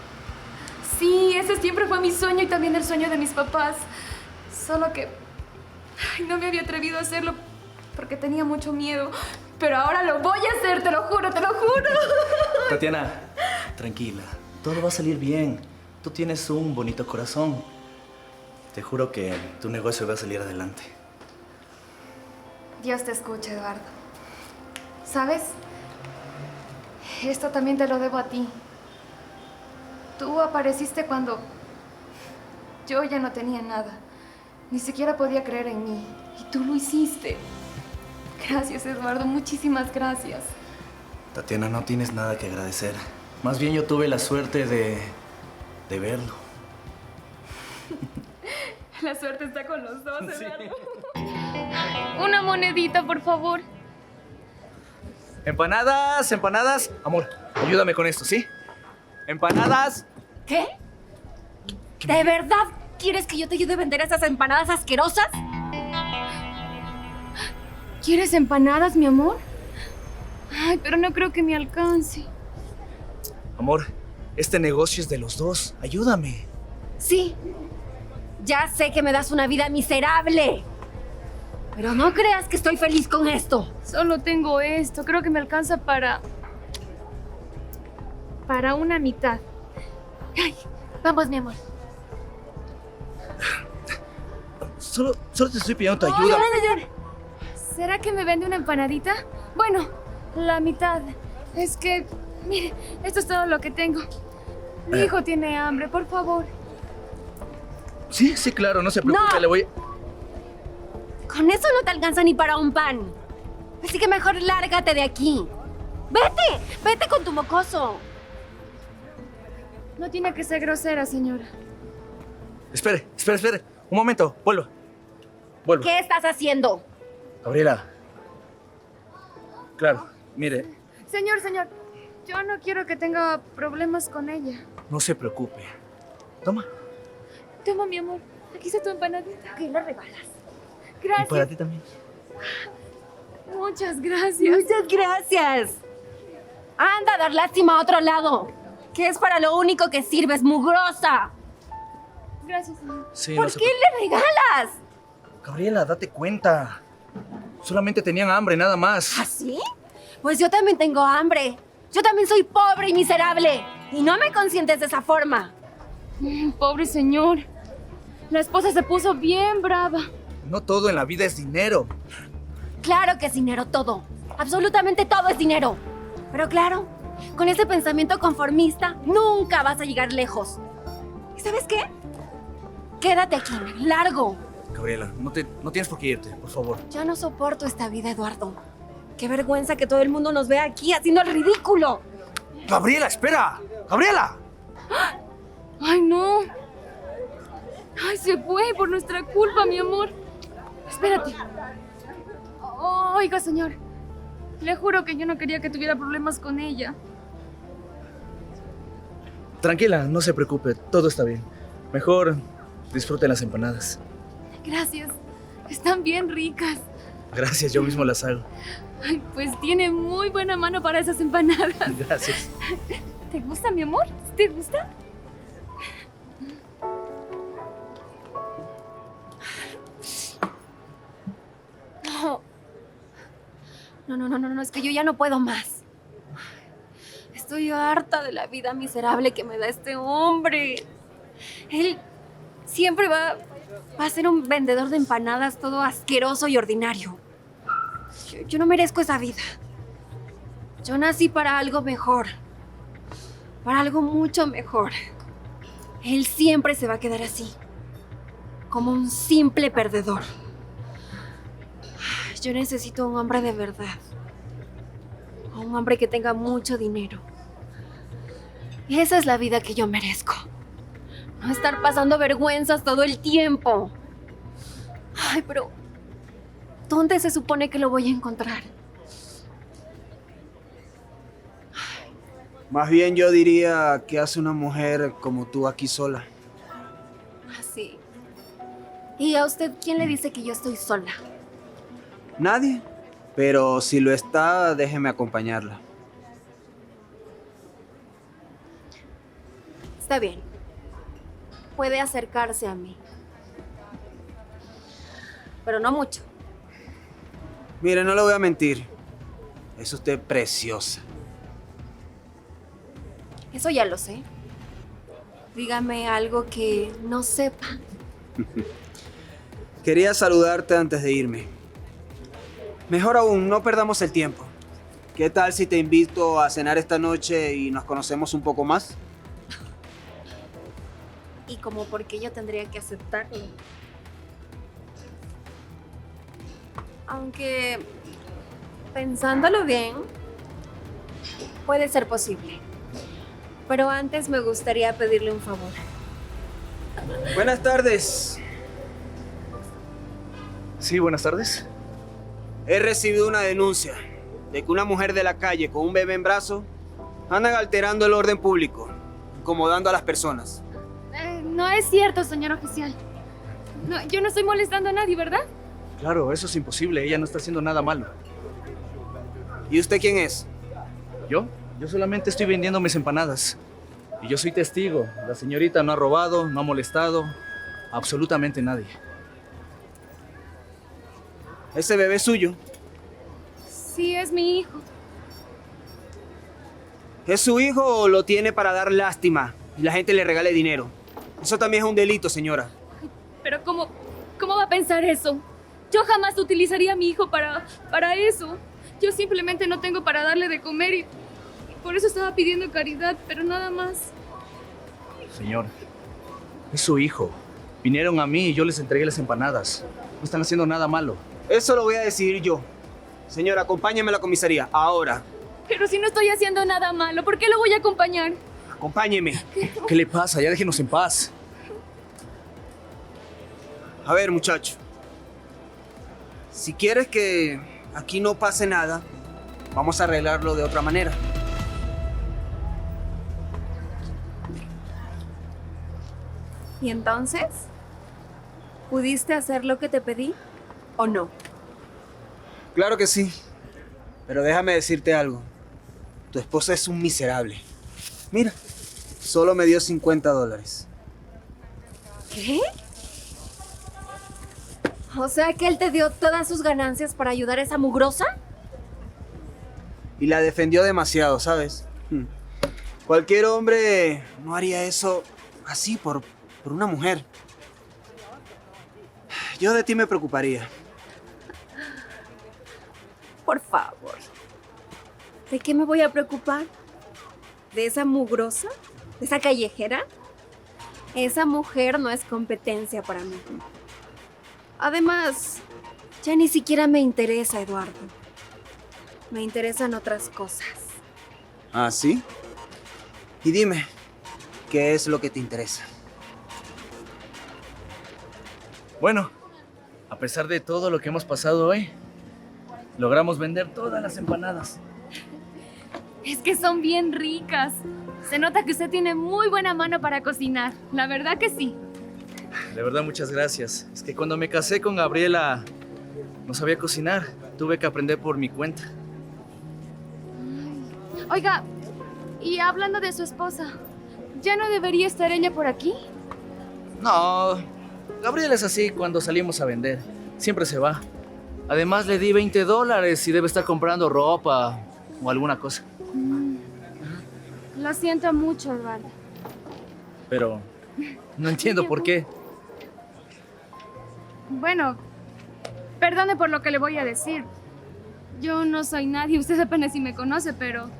Sí, ese siempre fue mi sueño y también el sueño de mis papás. Solo que no me había atrevido a hacerlo porque tenía mucho miedo. Pero ahora lo voy a hacer, te lo juro, te lo juro. Tatiana, tranquila. Todo va a salir bien. Tú tienes un bonito corazón. Te juro que tu negocio va a salir adelante. Dios te escuche, Eduardo. ¿Sabes? Esto también te lo debo a ti. Tú apareciste cuando yo ya no tenía nada. Ni siquiera podía creer en mí. Y tú lo hiciste. Gracias, Eduardo. Muchísimas gracias. Tatiana, no tienes nada que agradecer. Más bien yo tuve la suerte de verlo. La suerte está con los dos, Eduardo. Una monedita, por favor. Empanadas. Amor, ayúdame con esto, ¿sí? Empanadas. ¿Qué? ¿De verdad quieres que yo te ayude a vender esas empanadas asquerosas? ¿Quieres empanadas, mi amor? Ay, pero no creo que me alcance. Amor, este negocio es de los dos. Ayúdame. Sí, ya sé que me das una vida miserable. Pero no creas que estoy feliz con esto. Solo tengo esto. Creo que me alcanza para una mitad. Ay, vamos, mi amor. Solo te estoy pidiendo tu Oye, ayuda. señor, ¿será que me vende una empanadita? Bueno, la mitad. Es que, mire, esto es todo lo que tengo. Mi hijo tiene hambre, por favor. Sí, claro, no se preocupe, No. le voy... Con eso no te alcanza ni para un pan. Así que mejor lárgate de aquí. Vete con tu mocoso. No tiene que ser grosera, señora. Espere. Un momento, vuelvo. ¿Qué estás haciendo? Gabriela. Claro, mire, Señor, yo no quiero que tenga problemas con ella. no se preocupe. Toma. Toma, mi amor. Aquí está tu empanadita. ¿Qué le regalas? Y para Gracias. ti también. Muchas gracias. Muchas gracias. Anda a dar lástima a otro lado. Que es para lo único que sirves, mugrosa. Gracias, señor. Sí, ¿Por no se qué le regalas? Gabriela, date cuenta. Solamente tenían hambre, nada más. ¿Así? Pues yo también tengo hambre. Yo también soy pobre y miserable. Y no me consientes de esa forma. Pobre señor. La esposa se puso bien brava. No todo en la vida es dinero. Claro que es dinero todo. Absolutamente todo es dinero. Pero claro, con ese pensamiento conformista nunca vas a llegar lejos. ¿Y sabes qué? Quédate aquí, largo. Gabriela, no tienes por qué irte, por favor. Ya no soporto esta vida, Eduardo. Qué vergüenza que todo el mundo nos vea aquí haciendo el ridículo. Gabriela, espera. Gabriela. Ay, no. Ay, se fue por nuestra culpa, mi amor. Espérate. Oiga, señor. Le juro que yo no quería que tuviera problemas con ella. Tranquila, no se preocupe, todo está bien. Mejor disfruten las empanadas. Gracias. Están bien ricas. Gracias, yo mismo las hago. Ay, pues tiene muy buena mano para esas empanadas. Gracias. ¿Te gusta, mi amor? ¿Te gusta? No, es que yo ya no puedo más. Estoy harta de la vida miserable que me da este hombre. Él siempre va a ser un vendedor de empanadas todo asqueroso y ordinario. Yo no merezco esa vida. Yo nací para algo mejor. Para algo mucho mejor. Él siempre se va a quedar así. Como un simple perdedor. Yo necesito un hombre de verdad. Un hombre que tenga mucho dinero. Y esa es la vida que yo merezco. No estar pasando vergüenzas todo el tiempo. Ay, pero ¿dónde se supone que lo voy a encontrar? Más bien yo diría que hace una mujer como tú aquí sola. Así. ¿Y a usted quién le dice que yo estoy sola? Nadie. Pero si lo está, déjeme acompañarla. Está bien. Puede acercarse a mí. Pero no mucho. Mire, no le voy a mentir. Es usted preciosa. Eso ya lo sé. Dígame algo que no sepa. Quería saludarte antes de irme. Mejor aún, no perdamos el tiempo. ¿Qué tal si te invito a cenar esta noche y nos conocemos un poco más? Y como por qué yo tendría que aceptarlo. Aunque, pensándolo bien, puede ser posible. Pero antes me gustaría pedirle un favor. Buenas tardes. Sí, buenas tardes. He recibido una denuncia de que una mujer de la calle con un bebé en brazo andan alterando el orden público, incomodando a las personas. No es cierto, señor oficial. No, yo no estoy molestando a nadie, ¿verdad? Claro, eso es imposible. Ella no está haciendo nada malo. ¿Y usted quién es? ¿Yo? Yo solamente estoy vendiendo mis empanadas. Y yo soy testigo. La señorita no ha robado, no ha molestado a absolutamente nadie. ¿Ese bebé es suyo? Sí, es mi hijo. ¿Es su hijo o lo tiene para dar lástima y la gente le regale dinero? Eso también es un delito, señora. Pero ¿cómo va a pensar eso? Yo jamás utilizaría a mi hijo para eso. Yo simplemente no tengo para darle de comer y por eso estaba pidiendo caridad, pero nada más. Señor, es su hijo. Vinieron a mí y yo les entregué las empanadas. No están haciendo nada malo. Eso lo voy a decidir yo. Señora, acompáñame a la comisaría, ahora. Pero si no estoy haciendo nada malo, ¿por qué lo voy a acompañar? Acompáñeme. ¿Qué le pasa? Ya déjenos en paz. A ver, muchacho. Si quieres que aquí no pase nada, vamos a arreglarlo de otra manera. ¿Y entonces? ¿Pudiste hacer lo que te pedí o no? Claro que sí. Pero déjame decirte algo. Tu esposa es un miserable. Mira, solo me dio $50. ¿Qué? O sea que él te dio todas sus ganancias para ayudar a esa mugrosa. Y la defendió demasiado, ¿sabes? Cualquier hombre no haría eso así por una mujer. Yo de ti me preocuparía. Por favor. ¿De qué me voy a preocupar? ¿De esa mugrosa? ¿De esa callejera? Esa mujer no es competencia para mí. Además, ya ni siquiera me interesa, Eduardo. Me interesan otras cosas. ¿Ah, sí? Y dime, ¿qué es lo que te interesa? Bueno, a pesar de todo lo que hemos pasado hoy, logramos vender todas las empanadas. Es que son bien ricas. Se nota que usted tiene muy buena mano para cocinar. La verdad que sí. De verdad, muchas gracias. Es que cuando me casé con Gabriela, no sabía cocinar. Tuve que aprender por mi cuenta. Oiga, y hablando de su esposa, ¿ya no debería estar ella por aquí? No, Gabriela es así cuando salimos a vender. Siempre se va. Además, le di $20 y debe estar comprando ropa o alguna cosa. Lo siento mucho, Eduardo. Pero no entiendo por qué. Bueno, perdone por lo que le voy a decir. Yo no soy nadie, usted apenas si me conoce, pero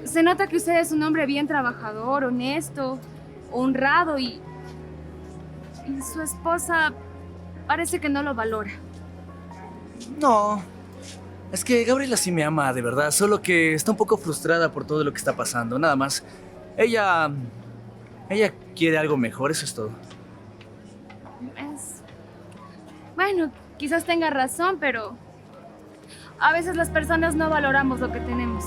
se nota que usted es un hombre bien trabajador, honesto, honrado y su esposa parece que no lo valora. No, es que Gabriela sí me ama de verdad, solo que está un poco frustrada por todo lo que está pasando, nada más. Ella quiere algo mejor, eso es todo. Bueno, quizás tenga razón, pero a veces las personas no valoramos lo que tenemos.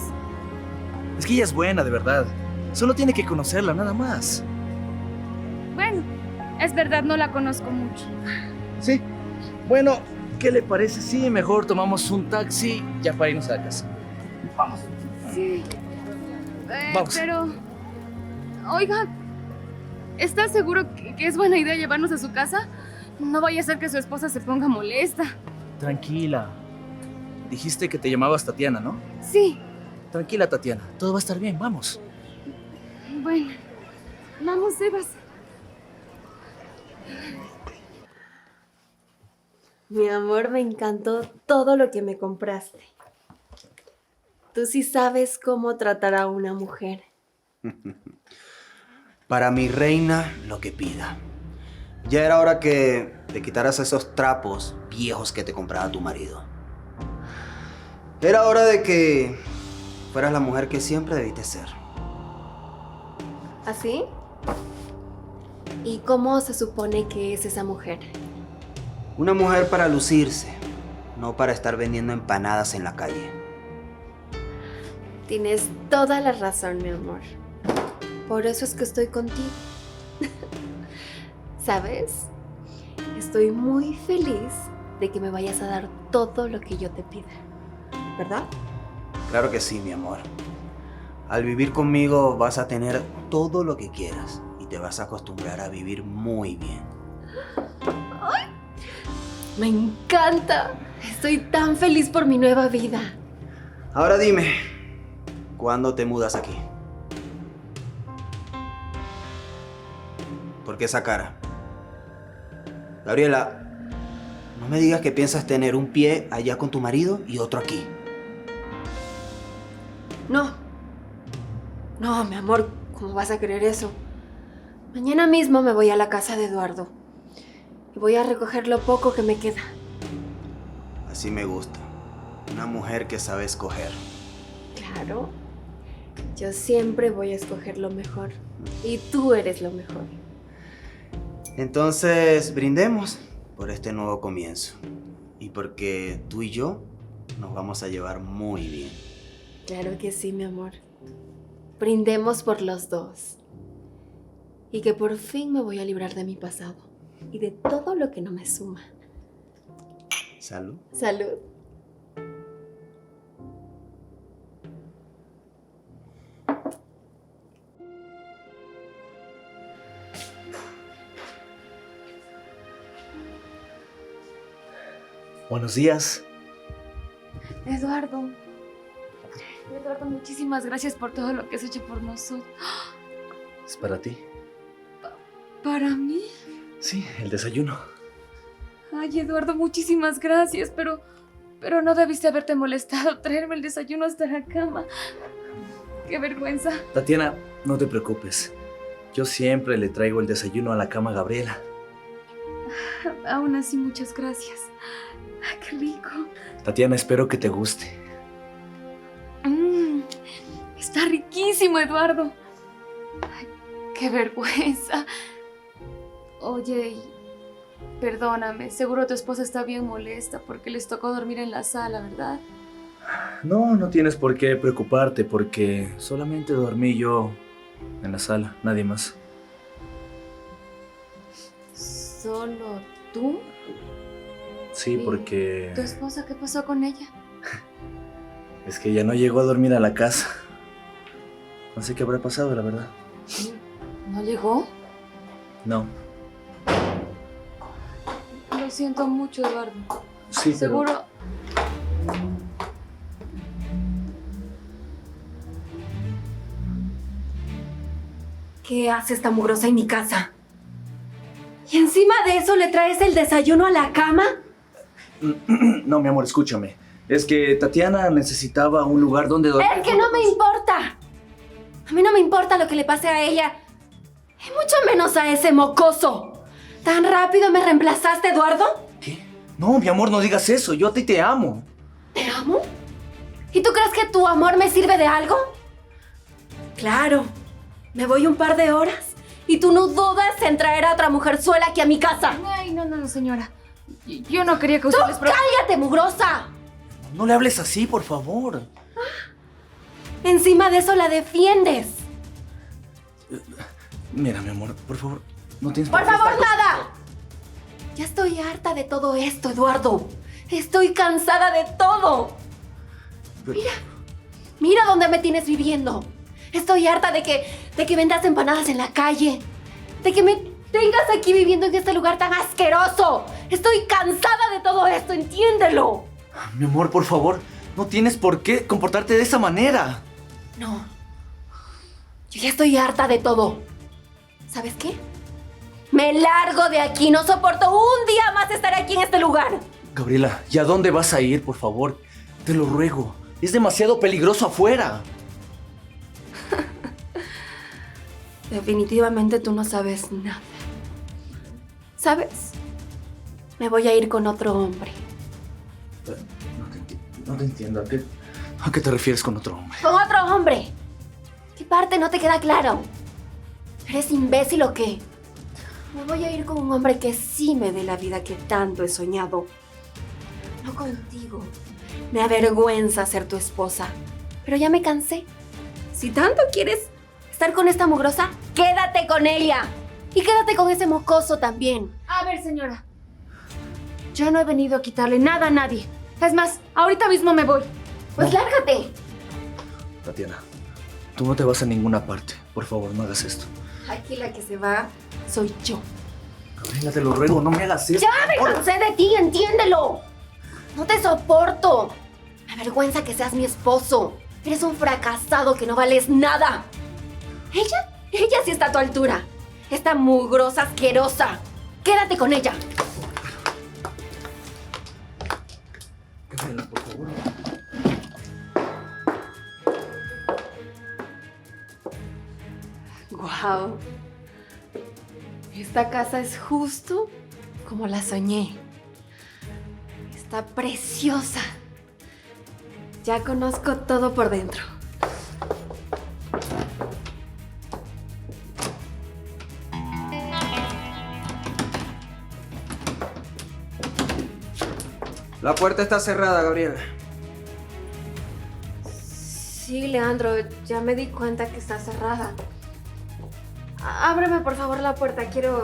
Es que ella es buena, de verdad. Solo tiene que conocerla, nada más. Bueno, es verdad, no la conozco mucho. Sí. Bueno, ¿qué le parece si mejor tomamos un taxi ya para irnos a la casa? Vamos. Sí. Vamos. Pero, oiga, ¿está seguro que es buena idea llevarnos a su casa? No vaya a ser que su esposa se ponga molesta. Tranquila. Dijiste que te llamabas Tatiana, ¿no? Sí. Tranquila, Tatiana. Todo va a estar bien, vamos. Bueno, vamos, Sebas. Mi amor, me encantó todo lo que me compraste. Tú sí sabes cómo tratar a una mujer. Para mi reina, lo que pida. Ya era hora que te quitaras esos trapos viejos que te compraba tu marido. Era hora de que fueras la mujer que siempre debiste ser. ¿Así? ¿Y cómo se supone que es esa mujer? Una mujer para lucirse, no para estar vendiendo empanadas en la calle. Tienes toda la razón, mi amor. Por eso es que estoy contigo. ¿Sabes? Estoy muy feliz de que me vayas a dar todo lo que yo te pida. ¿Verdad? Claro que sí, mi amor. Al vivir conmigo vas a tener todo lo que quieras y te vas a acostumbrar a vivir muy bien. Me encanta. Estoy tan feliz por mi nueva vida. Ahora dime, ¿cuándo te mudas aquí? ¿Por qué esa cara? Gabriela, no me digas que piensas tener un pie allá con tu marido y otro aquí. No. No, mi amor, ¿cómo vas a creer eso? Mañana mismo me voy a la casa de Eduardo. Y voy a recoger lo poco que me queda. Así me gusta. Una mujer que sabe escoger. Claro. Yo siempre voy a escoger lo mejor. Y tú eres lo mejor. Entonces, brindemos por este nuevo comienzo. Y porque tú y yo nos vamos a llevar muy bien. Claro que sí, mi amor. Brindemos por los dos. Y que por fin me voy a librar de mi pasado. Y de todo lo que no me suma. Salud. Salud. Buenos días. Eduardo. Eduardo, muchísimas gracias por todo lo que has hecho por nosotros. Es para ti. ¿Para mí? Sí, el desayuno. Ay, Eduardo, muchísimas gracias, pero no debiste haberte molestado traerme el desayuno hasta la cama. Qué vergüenza. Tatiana, no te preocupes. Yo siempre le traigo el desayuno a la cama a Gabriela. Aún así, muchas gracias. Ay, qué rico. Tatiana, espero que te guste. Está riquísimo, Eduardo. Ay, qué vergüenza. Oye, perdóname, seguro tu esposa está bien molesta porque les tocó dormir en la sala, ¿verdad? No, no tienes por qué preocuparte porque solamente dormí yo en la sala, nadie más. ¿Solo tú? Sí, ¿Y porque tu esposa qué pasó con ella? es que ya no llegó a dormir a la casa. No sé qué habrá pasado, la verdad. ¿No llegó? No. Lo siento mucho, Eduardo. Sí, pero... Seguro... ¿Qué hace esta mugrosa en mi casa? ¿Y encima de eso le traes el desayuno a la cama? No, mi amor, escúchame. Es que Tatiana necesitaba un lugar donde dormir. ¡Es que no me importa! A mí no me importa lo que le pase a ella. Y mucho menos a ese mocoso. ¿Tan rápido me reemplazaste, Eduardo? ¿Qué? No, mi amor, no digas eso. Yo a ti te amo. ¿Te amo? ¿Y tú crees que tu amor me sirve de algo? Claro. Me voy un par de horas y tú no dudas en traer a otra mujerzuela aquí a mi casa. Ay, no, señora. Yo no quería que ¡Tú ustedes... cállate, mugrosa! No le hables así, por favor. Encima de eso la defiendes. Mira, mi amor, por favor, no tienes ¡Por qué favor, estar con- nada! Ya estoy harta de todo esto, Eduardo. Estoy cansada de todo. Pero- Mira dónde me tienes viviendo. Estoy harta de que vendas empanadas en la calle. De que me tengas aquí viviendo en este lugar tan asqueroso. Estoy cansada de todo esto, entiéndelo. Mi amor, por favor, no tienes por qué comportarte de esa manera. No. Yo ya estoy harta de todo. ¿Sabes qué? Me largo de aquí. No soporto un día más estar aquí en este lugar. Gabriela, ¿y a dónde vas a ir, por favor? Te lo ruego. Es demasiado peligroso afuera. Definitivamente tú no sabes nada. ¿Sabes? Me voy a ir con otro hombre. No te entiendo. ¿A qué te refieres con otro hombre? ¡Con otro hombre! ¿Qué parte no te queda claro? ¿Eres imbécil o qué? Me voy a ir con un hombre que sí me dé la vida que tanto he soñado. No contigo. Me avergüenza ser tu esposa. Pero ya me cansé. Si tanto quieres estar con esta mugrosa, quédate con ella. Y quédate con ese mocoso también. A ver, señora. Yo no he venido a quitarle nada a nadie. Es más, ahorita mismo me voy. Pues lárgate. Tatiana, Tú no te vas a ninguna parte. Por favor, no hagas esto. Aquí la que se va soy yo. Gabriela, te lo ruego, no me hagas esto. ¡Ya me cansé de ti, entiéndelo! No te soporto. Me avergüenza que seas mi esposo. Eres un fracasado que no vales nada. Ella sí está a tu altura. Esta mugrosa, asquerosa. Quédate con ella. Gabriela, por favor. Guau. Esta casa es justo como la soñé. Está preciosa. Ya conozco todo por dentro. La puerta está cerrada, Gabriela. Sí, Leandro, ya me di cuenta que está cerrada. Ábreme, por favor, la puerta. Quiero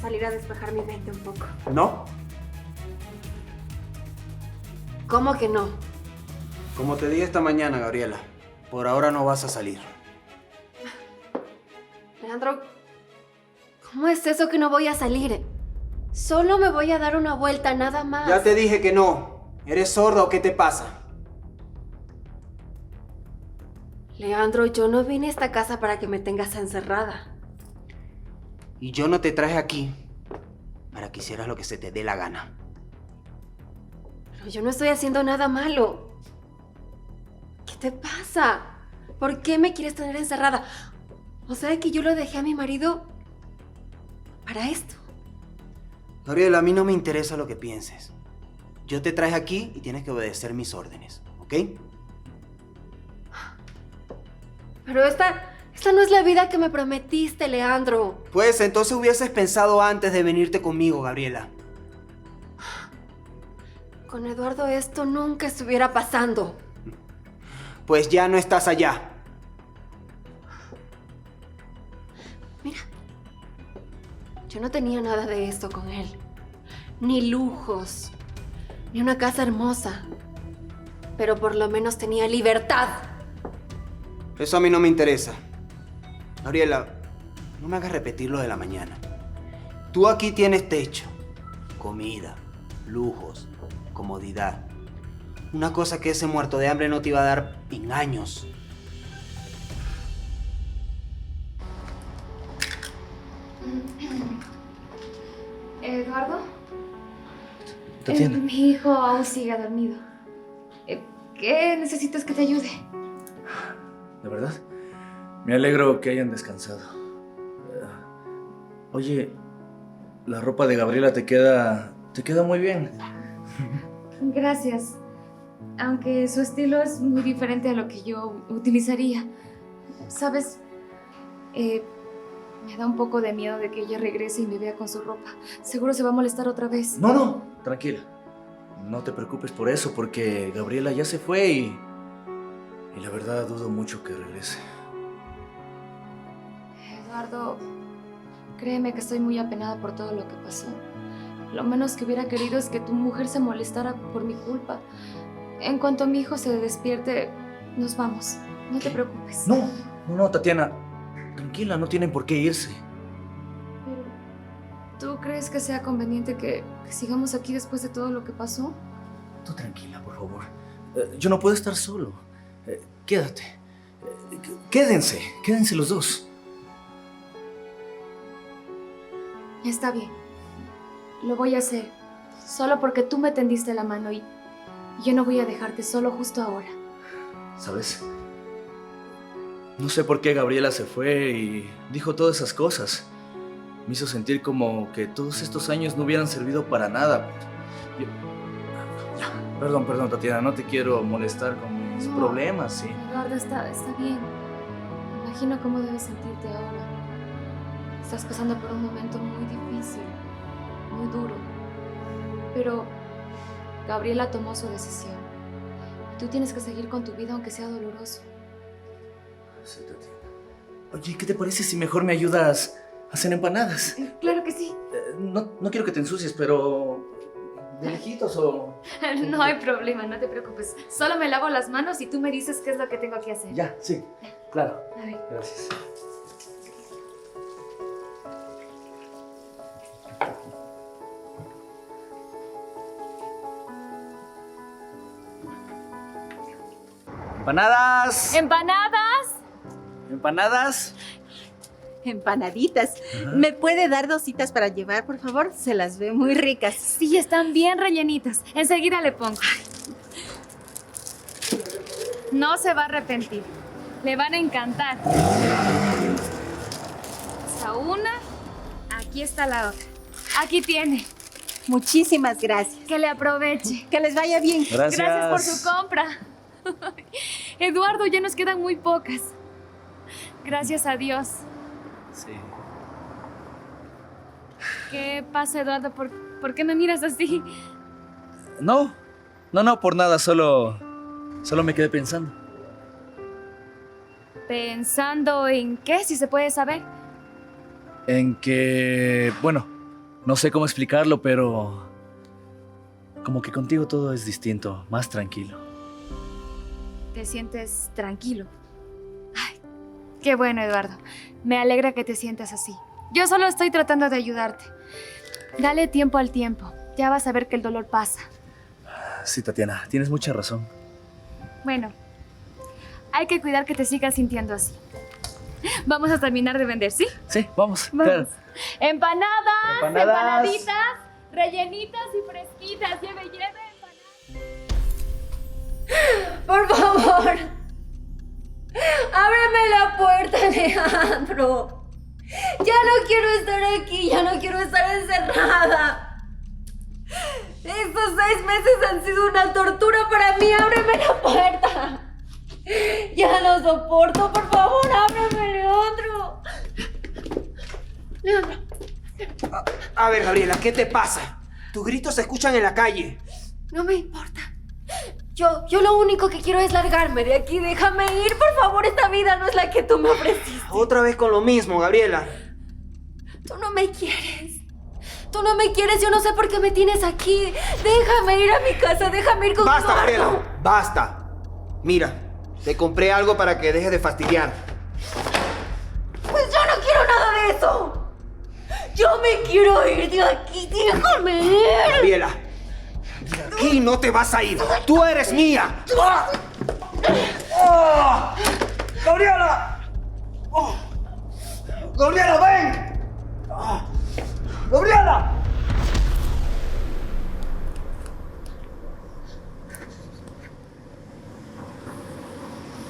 salir a despejar mi mente un poco. ¿No? ¿Cómo que no? Como te dije esta mañana, Gabriela, por ahora no vas a salir. Leandro, ¿cómo es eso que no voy a salir? Solo me voy a dar una vuelta, nada más. Ya te dije que no. ¿Eres sorda o qué te pasa? Leandro, yo no vine a esta casa para que me tengas encerrada. Y yo no te traje aquí para que hicieras lo que se te dé la gana. Pero yo no estoy haciendo nada malo. ¿Qué te pasa? ¿Por qué me quieres tener encerrada? O sea que yo lo dejé a mi marido para esto. Gabriela, a mí no me interesa lo que pienses. Yo te traje aquí y tienes que obedecer mis órdenes, ¿ok? Pero esta no es la vida que me prometiste, Leandro. Pues entonces hubieses pensado antes de venirte conmigo, Gabriela. Con Eduardo esto nunca estuviera pasando. Pues ya no estás allá. Mira, yo no tenía nada de esto con él. Ni lujos, ni una casa hermosa. Pero por lo menos tenía libertad. Eso a mí no me interesa. Gabriela, no me hagas repetir lo de la mañana. Tú aquí tienes techo, comida, lujos, comodidad. Una cosa que ese muerto de hambre no te iba a dar en años. Eduardo, Tatiana. mi hijo aún sigue dormido. ¿Qué necesitas que te ayude? ¿De verdad? Me alegro que hayan descansado. Oye, la ropa de Gabriela te queda muy bien. Gracias. Aunque su estilo es muy diferente a lo que yo utilizaría. ¿Sabes? Me da un poco de miedo de que ella regrese y me vea con su ropa. Seguro se va a molestar otra vez. No, tranquila. No te preocupes por eso, porque Gabriela ya se fue y la verdad dudo mucho que regrese. Eduardo, créeme que estoy muy apenada por todo lo que pasó. Lo menos que hubiera querido es que tu mujer se molestara por mi culpa. En cuanto mi hijo se despierte, nos vamos. No te preocupes. No, Tatiana. Tranquila, no tienen por qué irse. Pero, ¿tú crees que sea conveniente que sigamos aquí después de todo lo que pasó? Tú tranquila, por favor. Yo no puedo estar solo. Quédate. Quédense los dos. Está bien. Lo voy a hacer. Solo porque tú me tendiste la mano y yo no voy a dejarte solo justo ahora. ¿Sabes? No sé por qué Gabriela se fue y dijo todas esas cosas. Me hizo sentir como que todos estos años no hubieran servido para nada. Perdón, Tatiana, no te quiero molestar con mis problemas, ¿sí? Eduardo, está bien. Imagino cómo debes sentirte ahora. Estás pasando por un momento muy difícil, muy duro. Pero Gabriela tomó su decisión. Tú tienes que seguir con tu vida aunque sea doloroso. Sí, Tatiana. Oye, ¿qué te parece si mejor me ayudas a hacer empanadas? Claro que sí. No quiero que te ensucies, pero ¿De lejitos o...? No hay problema, no te preocupes. Solo me lavo las manos y tú me dices qué es lo que tengo que hacer. Ya, sí, claro. A ver. Gracias. Empanadas. ¿Empanadas? Empanadas. Empanaditas. ¿Me puede dar 2 citas para llevar, por favor? Se las ve muy ricas. Sí, están bien rellenitas. Enseguida le pongo. No se va a arrepentir. Le van a encantar. Esta una. Aquí está la otra. Aquí tiene. Muchísimas gracias. Que le aproveche. Que les vaya bien. Gracias por su compra. Eduardo, ya nos quedan muy pocas. Gracias a Dios. Sí. ¿Qué pasa, Eduardo? ¿Por qué me miras así? No, por nada, solo me quedé pensando. ¿Pensando en qué, si se puede saber? En que, bueno, no sé cómo explicarlo, pero como que contigo todo es distinto, más tranquilo. ¿Te sientes tranquilo? Ay, qué bueno, Eduardo. Me alegra que te sientas así. Yo solo estoy tratando de ayudarte. Dale tiempo al tiempo. Ya vas a ver que el dolor pasa. Sí, Tatiana, tienes mucha razón. Bueno, hay que cuidar que te sigas sintiendo así. Vamos a terminar de vender, ¿sí? Sí, vamos. Vamos. Claro. Empanadas, Empanadas. empanaditas, rellenitas y fresquitas. Lleve empanadas. Por favor. Ábreme la puerta, Alejandro. Ya no quiero estar aquí, ya no quiero estar encerrada. Estos 6 meses han sido una tortura para mí. Ábreme la puerta. Ya no soporto, por favor, ábreme, Leandro. Leandro. A ver, Gabriela, ¿qué te pasa? Tus gritos se escuchan en la calle. No me importa. Yo lo único que quiero es largarme de aquí. Déjame ir, por favor. Esta vida no es la que tú me ofreciste. Otra vez con lo mismo, Gabriela. Tú no me quieres. Tú no me quieres. Yo no sé por qué me tienes aquí. Déjame ir a mi casa. Déjame ir con Basta, Eduardo. Gabriela. Basta. Mira, te compré algo para que dejes de fastidiar. Pues yo no quiero nada de eso. Yo me quiero ir de aquí. Déjame ir. Gabriela, de aquí no te vas a ir. Tú eres mía. ¡Oh! ¡Gabriela! ¡Oh! ¡Gabriela, ven! ¡Oh! ¡Gabriela!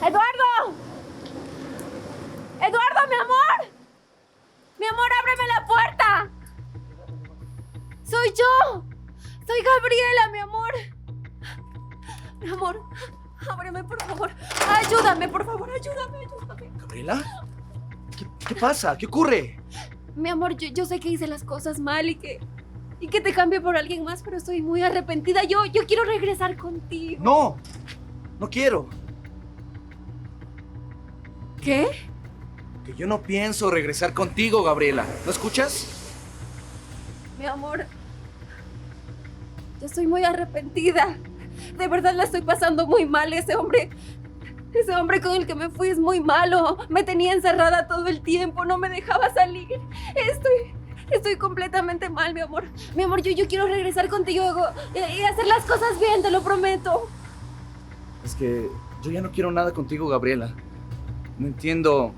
¡Eduardo! ¡Eduardo, mi amor! ¡Mi amor, ábreme la puerta! ¡Soy yo! ¡Soy Gabriela, mi amor! Mi amor, ábreme, por favor. Ayúdame, por favor, ayúdame. ¿Gabriela? ¿Qué pasa? ¿Qué ocurre? Mi amor, yo sé que hice las cosas mal y que te cambié por alguien más, pero estoy muy arrepentida. Yo quiero regresar contigo. No quiero. ¿Qué? Que yo no pienso regresar contigo, Gabriela. ¿No escuchas? Mi amor, yo estoy muy arrepentida. De verdad la estoy pasando muy mal. Ese hombre con el que me fui es muy malo. Me tenía encerrada todo el tiempo, no me dejaba salir. Estoy completamente mal, mi amor. Mi amor, yo quiero regresar contigo y hacer las cosas bien, te lo prometo. Es que yo ya no quiero nada contigo, Gabriela. No entiendo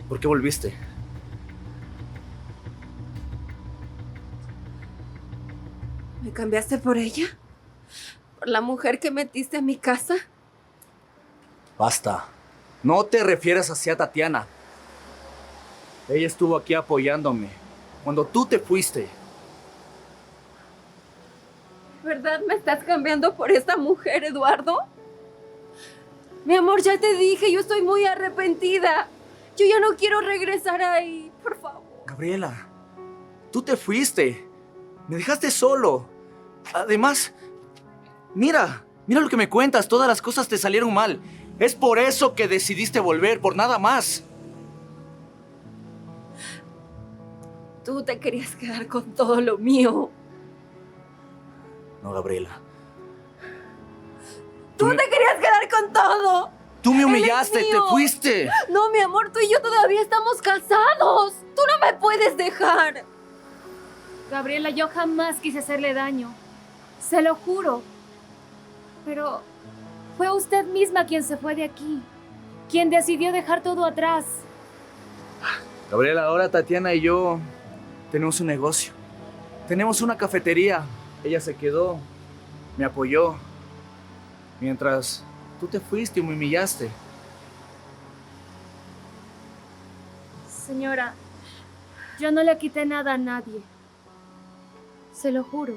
por qué volviste. ¿Me cambiaste por ella? ¿Por la mujer que metiste a mi casa? Basta. No te refieras así a Tatiana. Ella estuvo aquí apoyándome cuando tú te fuiste. ¿Verdad me estás cambiando por esta mujer, Eduardo? Mi amor, ya te dije, yo estoy muy arrepentida. Yo ya no quiero regresar ahí, por favor. Gabriela, tú te fuiste. Me dejaste solo. Además, mira lo que me cuentas. Todas las cosas te salieron mal. Es por eso que decidiste volver, por nada más. Tú te querías quedar con todo lo mío. No, Gabriela. Tú te querías quedar con todo. Tú me Él es humillaste, te mío. fuiste. No, mi amor, tú y yo todavía estamos casados. Tú no me puedes dejar. Gabriela, yo jamás quise hacerle daño. Se lo juro. Pero fue usted misma quien se fue de aquí. Quien decidió dejar todo atrás. Gabriela, ahora Tatiana y yo tenemos un negocio. Tenemos una cafetería. Ella se quedó, me apoyó. Mientras tú te fuiste y me humillaste. Señora, yo no le quité nada a nadie. Se lo juro.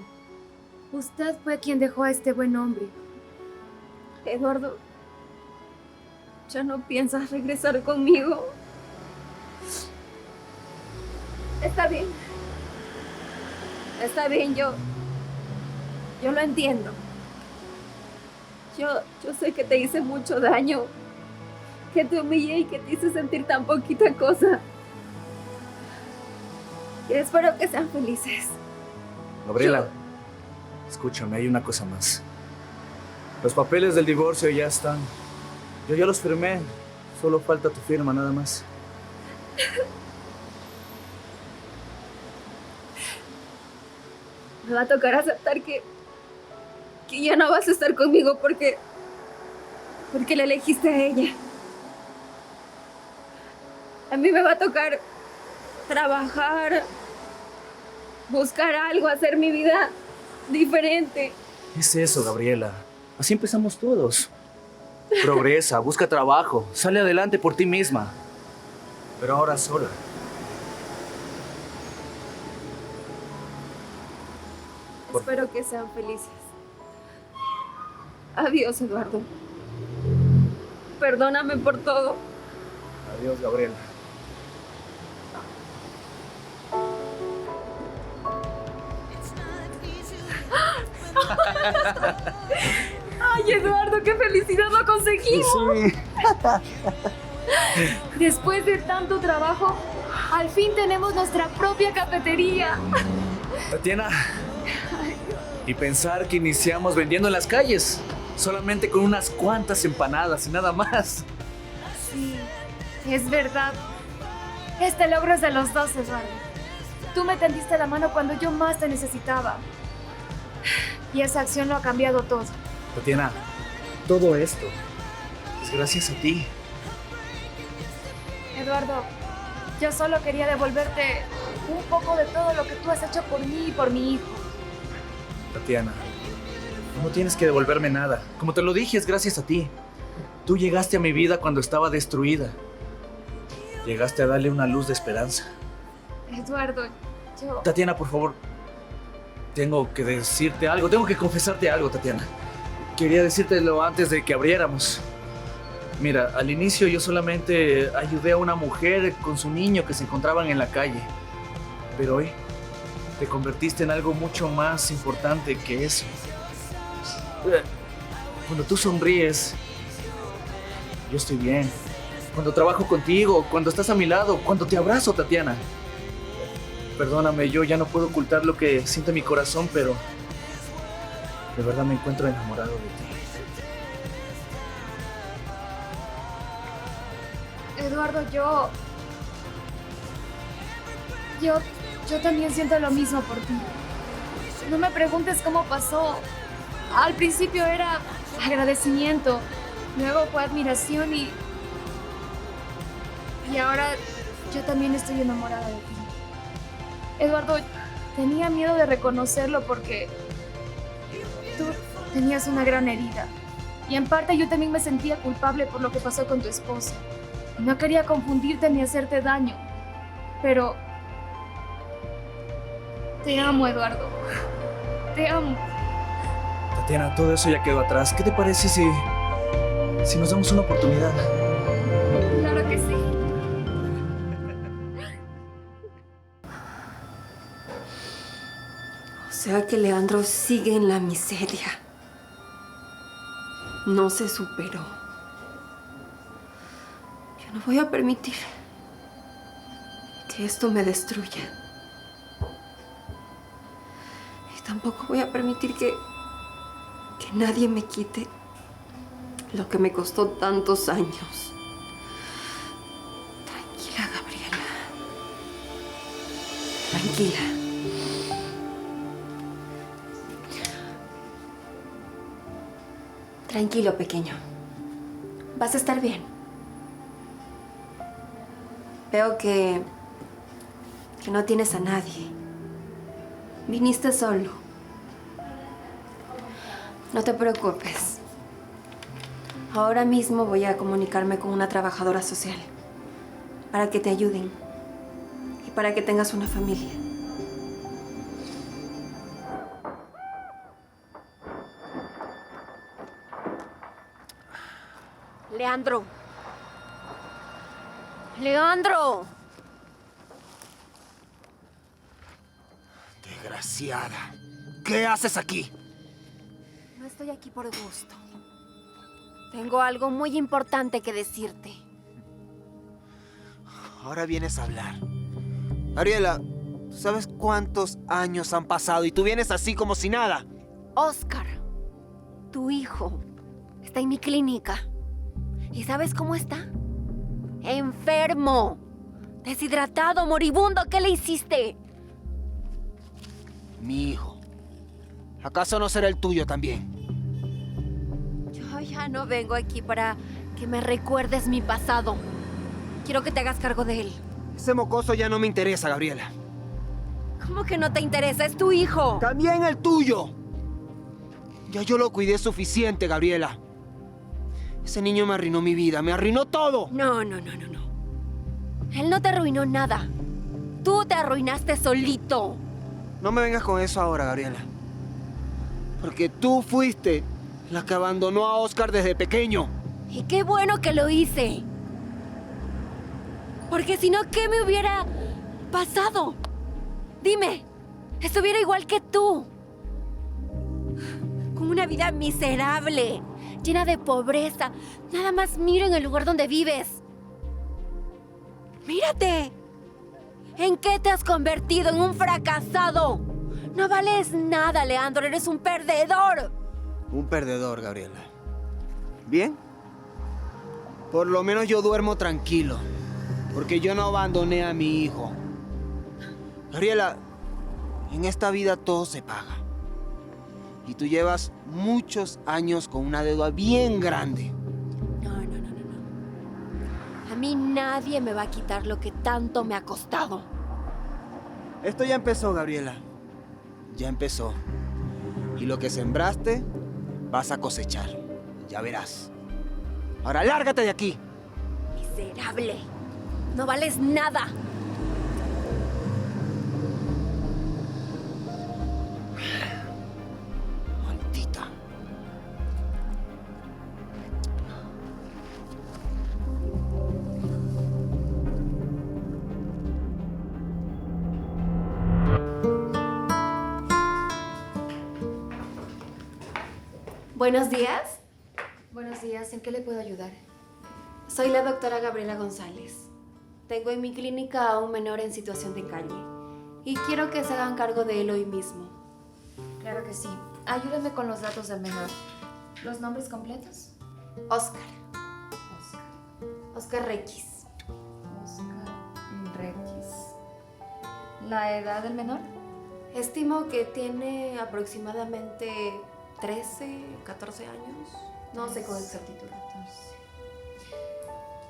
Usted fue quien dejó a este buen hombre. Eduardo, ¿ya no piensas regresar conmigo? Está bien. Está bien, yo lo entiendo. Yo sé que te hice mucho daño, que te humillé y que te hice sentir tan poquita cosa. Y espero que sean felices. Gabriela, escúchame, hay una cosa más. Los papeles del divorcio ya están. Yo ya los firmé. Solo falta tu firma, nada más. Me va a tocar aceptar que ya no vas a estar conmigo porque le elegiste a ella. A mí me va a tocar trabajar, buscar algo, hacer mi vida diferente. Es eso, Gabriela. Así empezamos todos. Progresa, busca trabajo, sale adelante por ti misma. Pero ahora sola. Espero que sean felices. Adiós, Eduardo. Perdóname por todo. Adiós, Gabriela. ¡Ay, Eduardo, qué felicidad lo conseguimos! Después de tanto trabajo, al fin tenemos nuestra propia cafetería. Tatiana, y pensar que iniciamos vendiendo en las calles, solamente con unas cuantas empanadas y nada más. Sí, es verdad. Este logro es de los dos, Eduardo. Tú me tendiste la mano cuando yo más te necesitaba. Y esa acción lo ha cambiado todo. Tatiana, todo esto es gracias a ti. Eduardo, yo solo quería devolverte un poco de todo lo que tú has hecho por mí y por mi hijo. Tatiana, no tienes que devolverme nada. Como te lo dije, es gracias a ti. Tú llegaste a mi vida cuando estaba destruida. Llegaste a darle una luz de esperanza. Eduardo, yo... Tatiana, por favor. Tengo que decirte algo. Tengo que confesarte algo, Tatiana. Quería decírtelo antes de que abriéramos. Mira, al inicio yo solamente ayudé a una mujer con su niño que se encontraban en la calle. Pero hoy te convertiste en algo mucho más importante que eso. Cuando tú sonríes, yo estoy bien. Cuando trabajo contigo, cuando estás a mi lado, cuando te abrazo, Tatiana. Perdóname, yo ya no puedo ocultar lo que siente mi corazón, pero de verdad me encuentro enamorado de ti. Eduardo, yo también siento lo mismo por ti. No me preguntes cómo pasó. Al principio era agradecimiento, luego fue admiración y ahora yo también estoy enamorada de ti. Eduardo, tenía miedo de reconocerlo porque tú tenías una gran herida. Y en parte yo también me sentía culpable por lo que pasó con tu esposa. No quería confundirte ni hacerte daño. Pero... te amo, Eduardo. Te amo. Tatiana, todo eso ya quedó atrás. ¿Qué te parece si nos damos una oportunidad? Claro que sí. O sea que Leandro sigue en la miseria. No se superó. Yo no voy a permitir que esto me destruya. Y tampoco voy a permitir que Que nadie me quite lo que me costó tantos años. Tranquila, Gabriela. Tranquila. Tranquilo, pequeño. Vas a estar bien. Veo que no tienes a nadie. Viniste solo. No te preocupes. Ahora mismo voy a comunicarme con una trabajadora social para que te ayuden y para que tengas una familia. Leandro. ¡Leandro! Desgraciada. ¿Qué haces aquí? No estoy aquí por gusto. Tengo algo muy importante que decirte. Ahora vienes a hablar. Gabriela, ¿sabes cuántos años han pasado y tú vienes así como si nada? Oscar, tu hijo, está en mi clínica. ¿Y sabes cómo está? Enfermo, deshidratado, moribundo. ¿Qué le hiciste? Mi hijo. ¿Acaso no será el tuyo también? Yo ya no vengo aquí para que me recuerdes mi pasado. Quiero que te hagas cargo de él. Ese mocoso ya no me interesa, Gabriela. ¿Cómo que no te interesa? Es tu hijo. También el tuyo. Ya yo lo cuidé suficiente, Gabriela. Ese niño me arruinó mi vida, me arruinó todo. No. Él no te arruinó nada. Tú te arruinaste solito. No me vengas con eso ahora, Gabriela. Porque tú fuiste la que abandonó a Oscar desde pequeño. Y qué bueno que lo hice. Porque si no, ¿qué me hubiera pasado? Dime, estuviera igual que tú. Con una vida miserable, llena de pobreza. Nada más miren el lugar donde vives. Mírate. ¿En qué te has convertido? En un fracasado. No vales nada, Leandro. Eres un perdedor. Un perdedor, Gabriela. ¿Bien? Por lo menos yo duermo tranquilo. Porque yo no abandoné a mi hijo. Gabriela, en esta vida todo se paga. Y tú llevas muchos años con una deuda bien grande. No. A mí nadie me va a quitar lo que tanto me ha costado. Esto ya empezó, Gabriela. Ya empezó. Y lo que sembraste, vas a cosechar. Ya verás. Ahora lárgate de aquí. Miserable. No vales nada. Maldita. Buenos días. Buenos días, ¿en qué le puedo ayudar? Soy la doctora Gabriela González. Tengo en mi clínica a un menor en situación de calle y quiero que se hagan cargo de él hoy mismo. Claro que sí. Ayúdame con los datos del menor. ¿Los nombres completos? Oscar. Oscar. Oscar Requis. Oscar Requis. ¿La edad del menor? Estimo que tiene aproximadamente 13, 14 años. No sé con exactitud.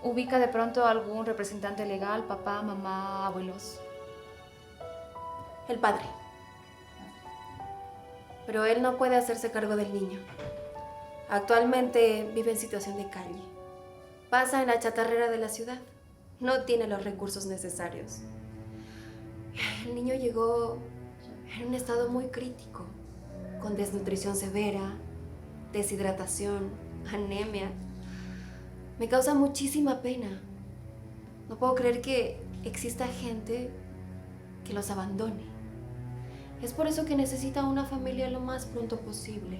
¿Ubica de pronto algún representante legal? Papá, mamá, abuelos. El padre. Pero él no puede hacerse cargo del niño. Actualmente vive en situación de calle. Pasa en la chatarrera de la ciudad. No tiene los recursos necesarios. El niño llegó en un estado muy crítico, con desnutrición severa, deshidratación, anemia. Me causa muchísima pena. No puedo creer que exista gente que los abandone. Es por eso que necesita una familia lo más pronto posible.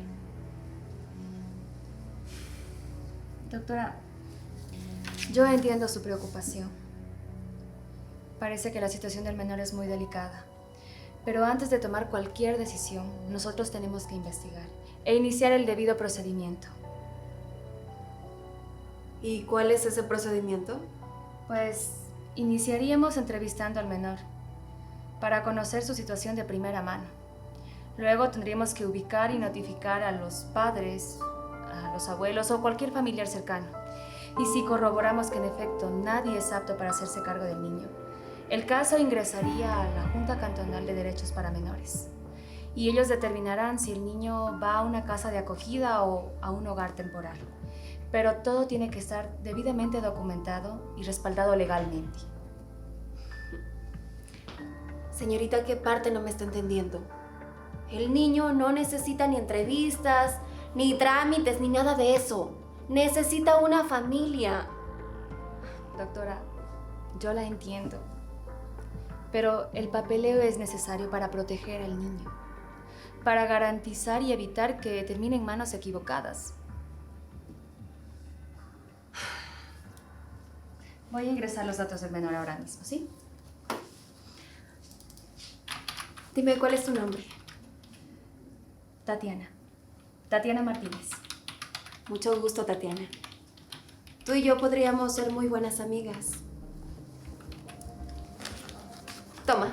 Doctora, yo entiendo su preocupación. Parece que la situación del menor es muy delicada. Pero antes de tomar cualquier decisión, nosotros tenemos que investigar. e iniciar el debido procedimiento. ¿Y cuál es ese procedimiento? Pues iniciaríamos entrevistando al menor para conocer su situación de primera mano. Luego tendríamos que ubicar y notificar a los padres, a los abuelos o cualquier familiar cercano. Y si corroboramos que en efecto nadie es apto para hacerse cargo del niño, el caso ingresaría a la Junta Cantonal de Derechos para Menores. Y ellos determinarán si el niño va a una casa de acogida o a un hogar temporal. Pero todo tiene que estar debidamente documentado y respaldado legalmente. Señorita, ¿qué parte no me está entendiendo? El niño no necesita ni entrevistas, ni trámites, ni nada de eso. Necesita una familia. Doctora, yo la entiendo. Pero el papeleo es necesario para proteger al niño, para garantizar y evitar que termine en manos equivocadas. Voy a ingresar los datos del menor ahora mismo, ¿sí? Dime, ¿cuál es tu nombre? Tatiana. Tatiana Martínez. Mucho gusto, Tatiana. Tú y yo podríamos ser muy buenas amigas. Toma.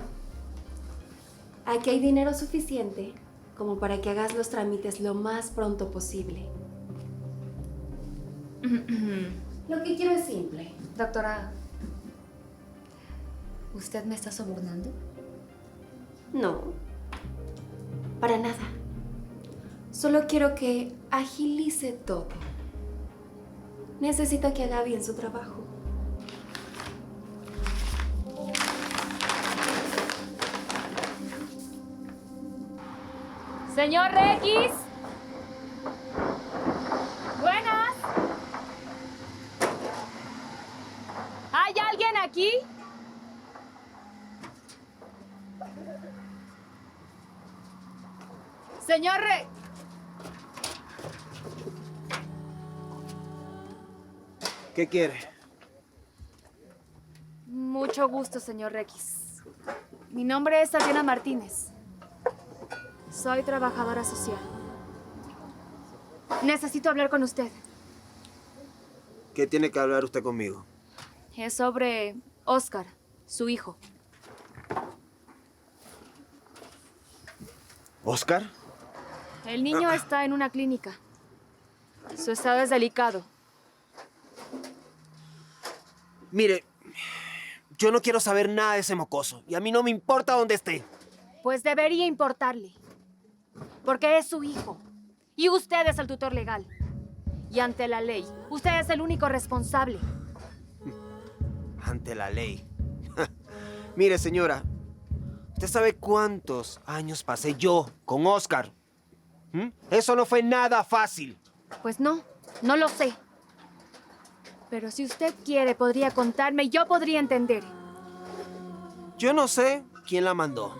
Aquí hay dinero suficiente como para que hagas los trámites lo más pronto posible. Lo que quiero es simple. Doctora, ¿usted me está sobornando? No, para nada. Solo quiero que agilice todo. Necesito que haga bien su trabajo. Señor Regis. Buenas. ¿Hay alguien aquí? Señor ¿Qué quiere? Mucho gusto, señor Regis. Mi nombre es Tatiana Martínez. Soy trabajadora social. Necesito hablar con usted. ¿Qué tiene que hablar usted conmigo? Es sobre Oscar, su hijo. ¿Oscar? El niño está en una clínica. Su estado es delicado. Mire, yo no quiero saber nada de ese mocoso. Y a mí no me importa dónde esté. Pues debería importarle. Porque es su hijo. Y usted es el tutor legal. Y ante la ley, usted es el único responsable. Ante la ley. Mire, señora, ¿usted sabe cuántos años pasé yo con Oscar? Eso no fue nada fácil. Pues no lo sé. Pero si usted quiere, podría contarme y yo podría entender. Yo no sé quién la mandó,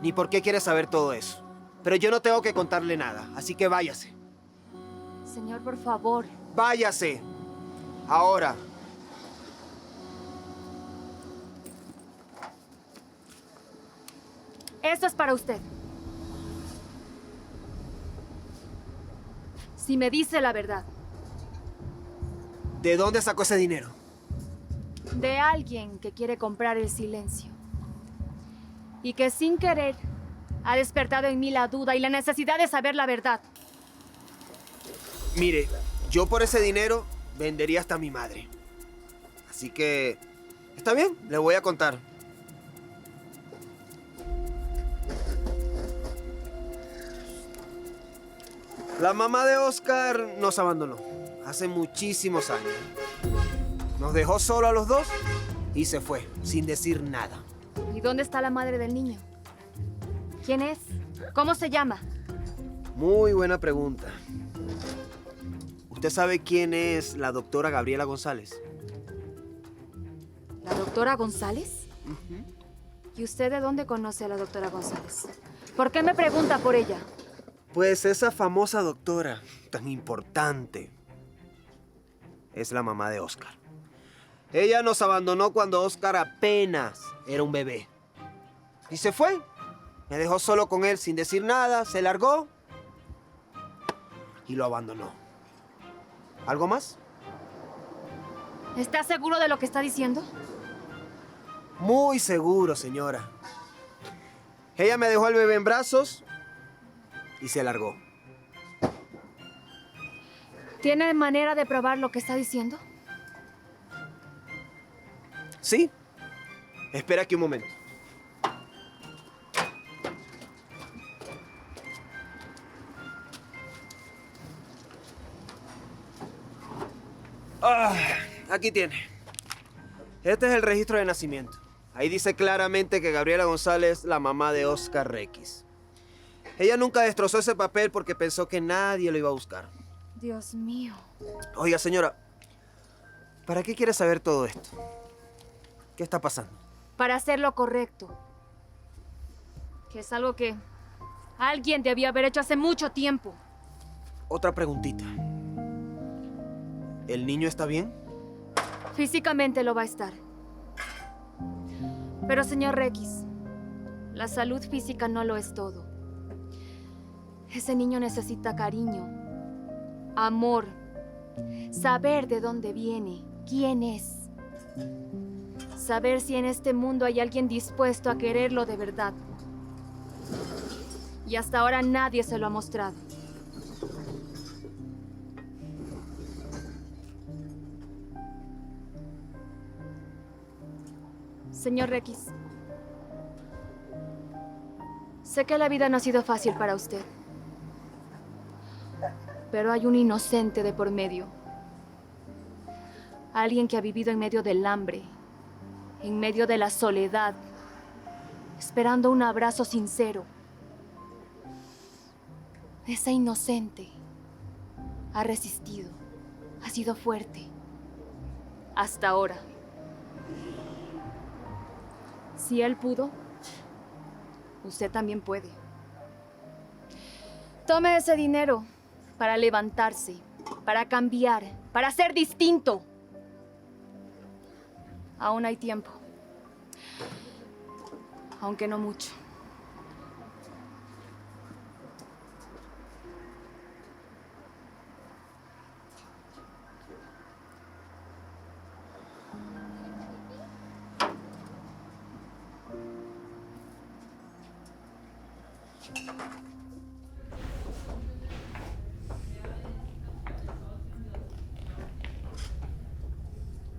ni por qué quiere saber todo eso. Pero yo no tengo que contarle nada, así que váyase. Señor, por favor. Váyase. Ahora. Esto es para usted. Si me dice la verdad. ¿De dónde sacó ese dinero? De alguien que quiere comprar el silencio. Y que sin querer ha despertado en mí la duda y la necesidad de saber la verdad. Mire, yo por ese dinero vendería hasta a mi madre. Así que... está bien, le voy a contar. La mamá de Oscar nos abandonó hace muchísimos años. Nos dejó solo a los dos y se fue, sin decir nada. ¿Y dónde está la madre del niño? ¿Quién es? ¿Cómo se llama? Muy buena pregunta. ¿Usted sabe quién es la doctora Gabriela González? ¿La doctora González? ¿Y usted de dónde conoce a la doctora González? ¿Por qué me pregunta por ella? Pues esa famosa doctora, tan importante, es la mamá de Oscar. Ella nos abandonó cuando Oscar apenas era un bebé. Y se fue. Me dejó solo con él sin decir nada, se largó. y lo abandonó. ¿Algo más? ¿Estás seguro de lo que está diciendo? Muy seguro, señora. Ella me dejó al bebé en brazos y se largó. ¿Tiene manera de probar lo que está diciendo? Sí. Espera aquí un momento. Aquí tiene. Este es el registro de nacimiento. Ahí dice claramente que Gabriela González es la mamá de Oscar Requis. Ella nunca destrozó ese papel porque pensó que nadie lo iba a buscar. Dios mío. Oiga, señora, ¿para qué quiere saber todo esto? ¿Qué está pasando? Para hacer lo correcto. Que es algo que alguien debió haber hecho hace mucho tiempo. Otra preguntita. ¿El niño está bien? Físicamente lo va a estar. Pero, señor Requis, la salud física no lo es todo. Ese niño necesita cariño, amor, saber de dónde viene, quién es. Saber si en este mundo hay alguien dispuesto a quererlo de verdad. Y hasta ahora nadie se lo ha mostrado. Señor Requis, sé que la vida no ha sido fácil para usted, pero hay un inocente de por medio. Alguien que ha vivido en medio del hambre, en medio de la soledad, esperando un abrazo sincero. Esa inocente ha resistido, ha sido fuerte, hasta ahora. Si él pudo, usted también puede. Tome ese dinero para levantarse, para cambiar, para ser distinto. Aún hay tiempo. Aunque no mucho.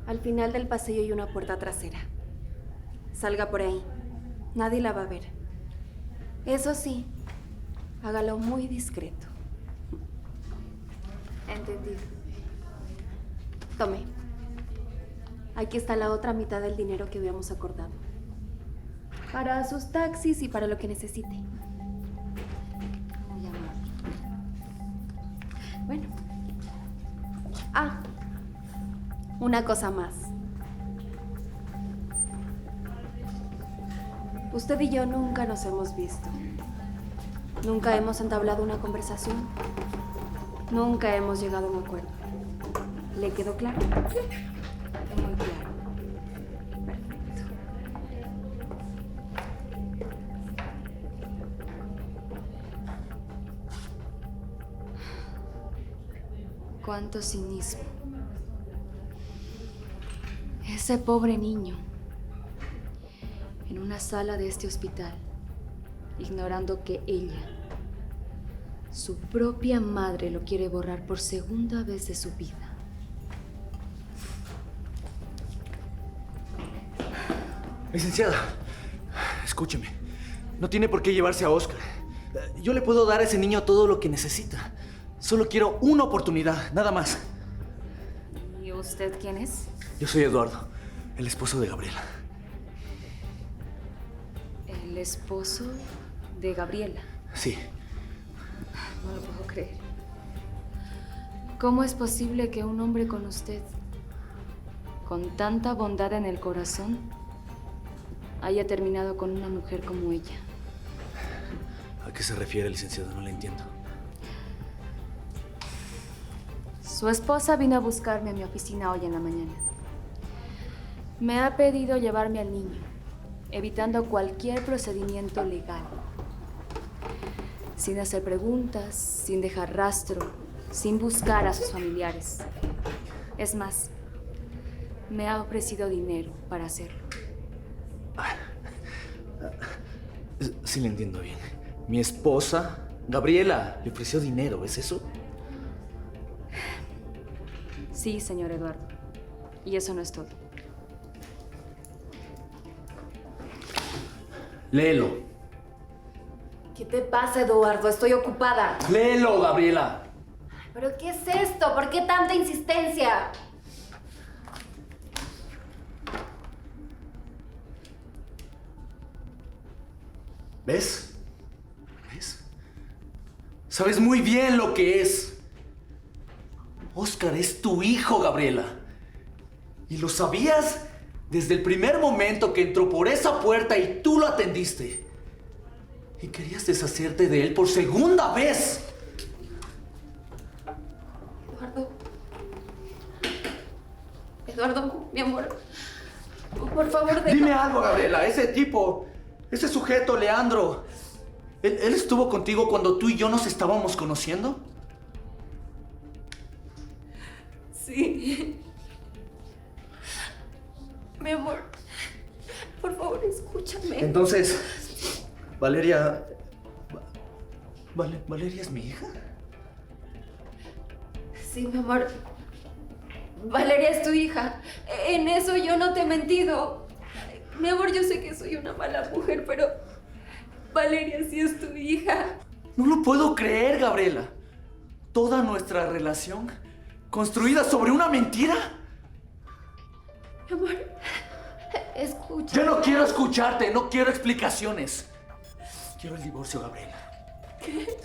Al final del pasillo hay una puerta trasera. Salga por ahí. Nadie la va a ver. Eso sí, hágalo muy discreto. Entendido. Tome. Aquí está la otra mitad del dinero que habíamos acordado. Para sus taxis y para lo que necesite. Muy amable. Bueno. Una cosa más. Usted y yo nunca nos hemos visto. Nunca hemos entablado una conversación. Nunca hemos llegado a un acuerdo. ¿Le quedó claro? Muy claro. Perfecto. Cuánto cinismo. Ese pobre niño en una sala de este hospital, ignorando que ella, su propia madre, lo quiere borrar por segunda vez de su vida. Licenciada, escúcheme. No tiene por qué llevarse a Oscar. Yo le puedo dar a ese niño todo lo que necesita. Solo quiero una oportunidad, nada más. ¿Y usted quién es? Yo soy Eduardo, el esposo de Gabriela. El esposo de Gabriela. Sí. No lo puedo creer. ¿Cómo es posible que un hombre con usted, con tanta bondad en el corazón, haya terminado con una mujer como ella? ¿A qué se refiere, licenciado? No la entiendo. Su esposa vino a buscarme a mi oficina hoy en la mañana. Me ha pedido llevarme al niño, evitando cualquier procedimiento legal. Sin hacer preguntas, sin dejar rastro, sin buscar a sus familiares. Es más, me ha ofrecido dinero para hacerlo. Sí le entiendo bien. Mi esposa, Gabriela, le ofreció dinero, ¿es eso? Sí, señor Eduardo. Y eso no es todo. Léelo. ¿Qué te pasa, Eduardo? Estoy ocupada. Léelo, Gabriela. ¿Pero qué es esto? ¿Por qué tanta insistencia? ¿Ves? ¿Ves? Sabes muy bien lo que es. Oscar es tu hijo, Gabriela. Y lo sabías desde el primer momento que entró por esa puerta y tú lo atendiste. Y querías deshacerte de él por segunda vez. Eduardo. Eduardo, mi amor. Por favor, déjame. Dime algo, Gabriela. Ese tipo, ese sujeto, Leandro, ¿él estuvo contigo cuando tú y yo nos estábamos conociendo? Sí. Mi amor, por favor, escúchame. Entonces, Valeria... ¿Valeria es mi hija? Sí, mi amor. Valeria es tu hija. En eso yo no te he mentido. Mi amor, yo sé que soy una mala mujer, pero Valeria sí es tu hija. No lo puedo creer, Gabriela. Toda nuestra relación construida sobre una mentira. Mi amor, escucha. Yo no quiero escucharte, no quiero explicaciones. Quiero el divorcio, Gabriela. ¿Qué?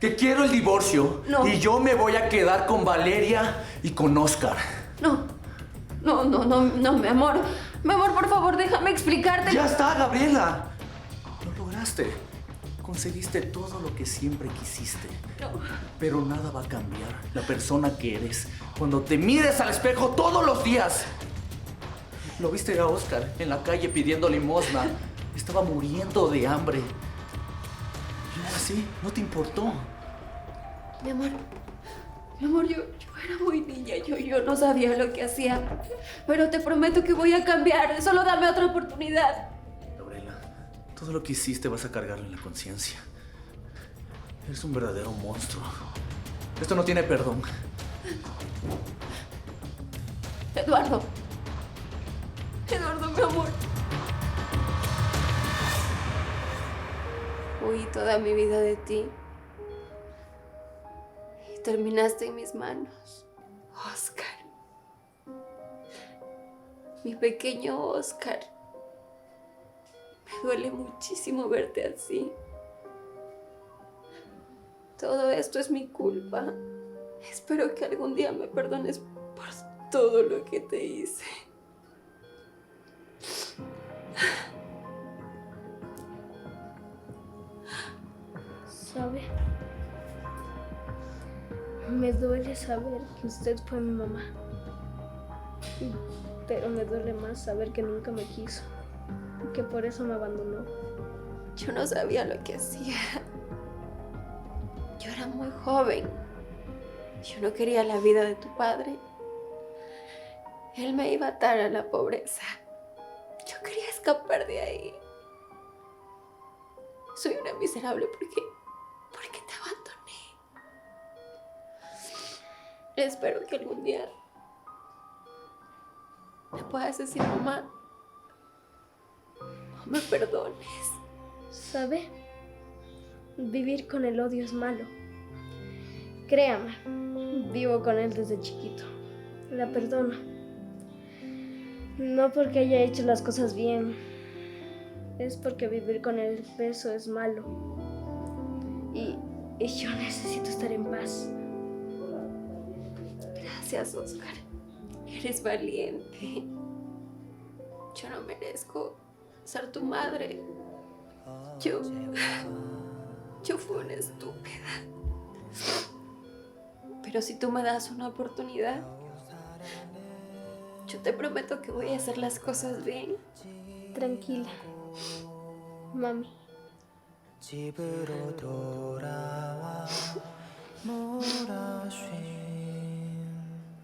Que quiero el divorcio. No. Y yo me voy a quedar con Valeria y con Oscar. No, mi amor. Mi amor, por favor, déjame explicarte. Ya está, Gabriela. Lo lograste. Conseguiste todo lo que siempre quisiste. No. Pero nada va a cambiar la persona que eres cuando te mires al espejo todos los días. Lo viste a Oscar en la calle pidiendo limosna. Estaba muriendo de hambre. Y aún así, no te importó. Mi amor, yo era muy niña, yo no sabía lo que hacía. Pero te prometo que voy a cambiar. Solo dame otra oportunidad. Gabriela, todo lo que hiciste vas a cargarlo en la conciencia. Eres un verdadero monstruo. Esto no tiene perdón. Eduardo, mi amor. Huí toda mi vida de ti. Y terminaste en mis manos. Oscar. Mi pequeño Oscar. Me duele muchísimo verte así. Todo esto es mi culpa. Espero que algún día me perdones por todo lo que te hice. ¿Sabe? Me duele saber que usted fue mi mamá. Pero me duele más saber que nunca me quiso. Y que por eso me abandonó. Yo no sabía lo que hacía. Yo era muy joven. Yo no quería la vida de tu padre. Él me iba a atar a la pobreza. Yo quería escapar de ahí. Soy una miserable porque te abandoné. Espero que algún día me puedas decir, mamá, no me perdones. ¿Sabe? Vivir con el odio es malo. Créame, vivo con él desde chiquito. La perdono. No porque haya hecho las cosas bien. Es porque vivir con el peso es malo. Y yo necesito estar en paz. Gracias, Oscar. Eres valiente. Yo no merezco ser tu madre. Yo fui una estúpida. Pero si tú me das una oportunidad, yo te prometo que voy a hacer las cosas bien. Tranquila, mami. 몰아쉬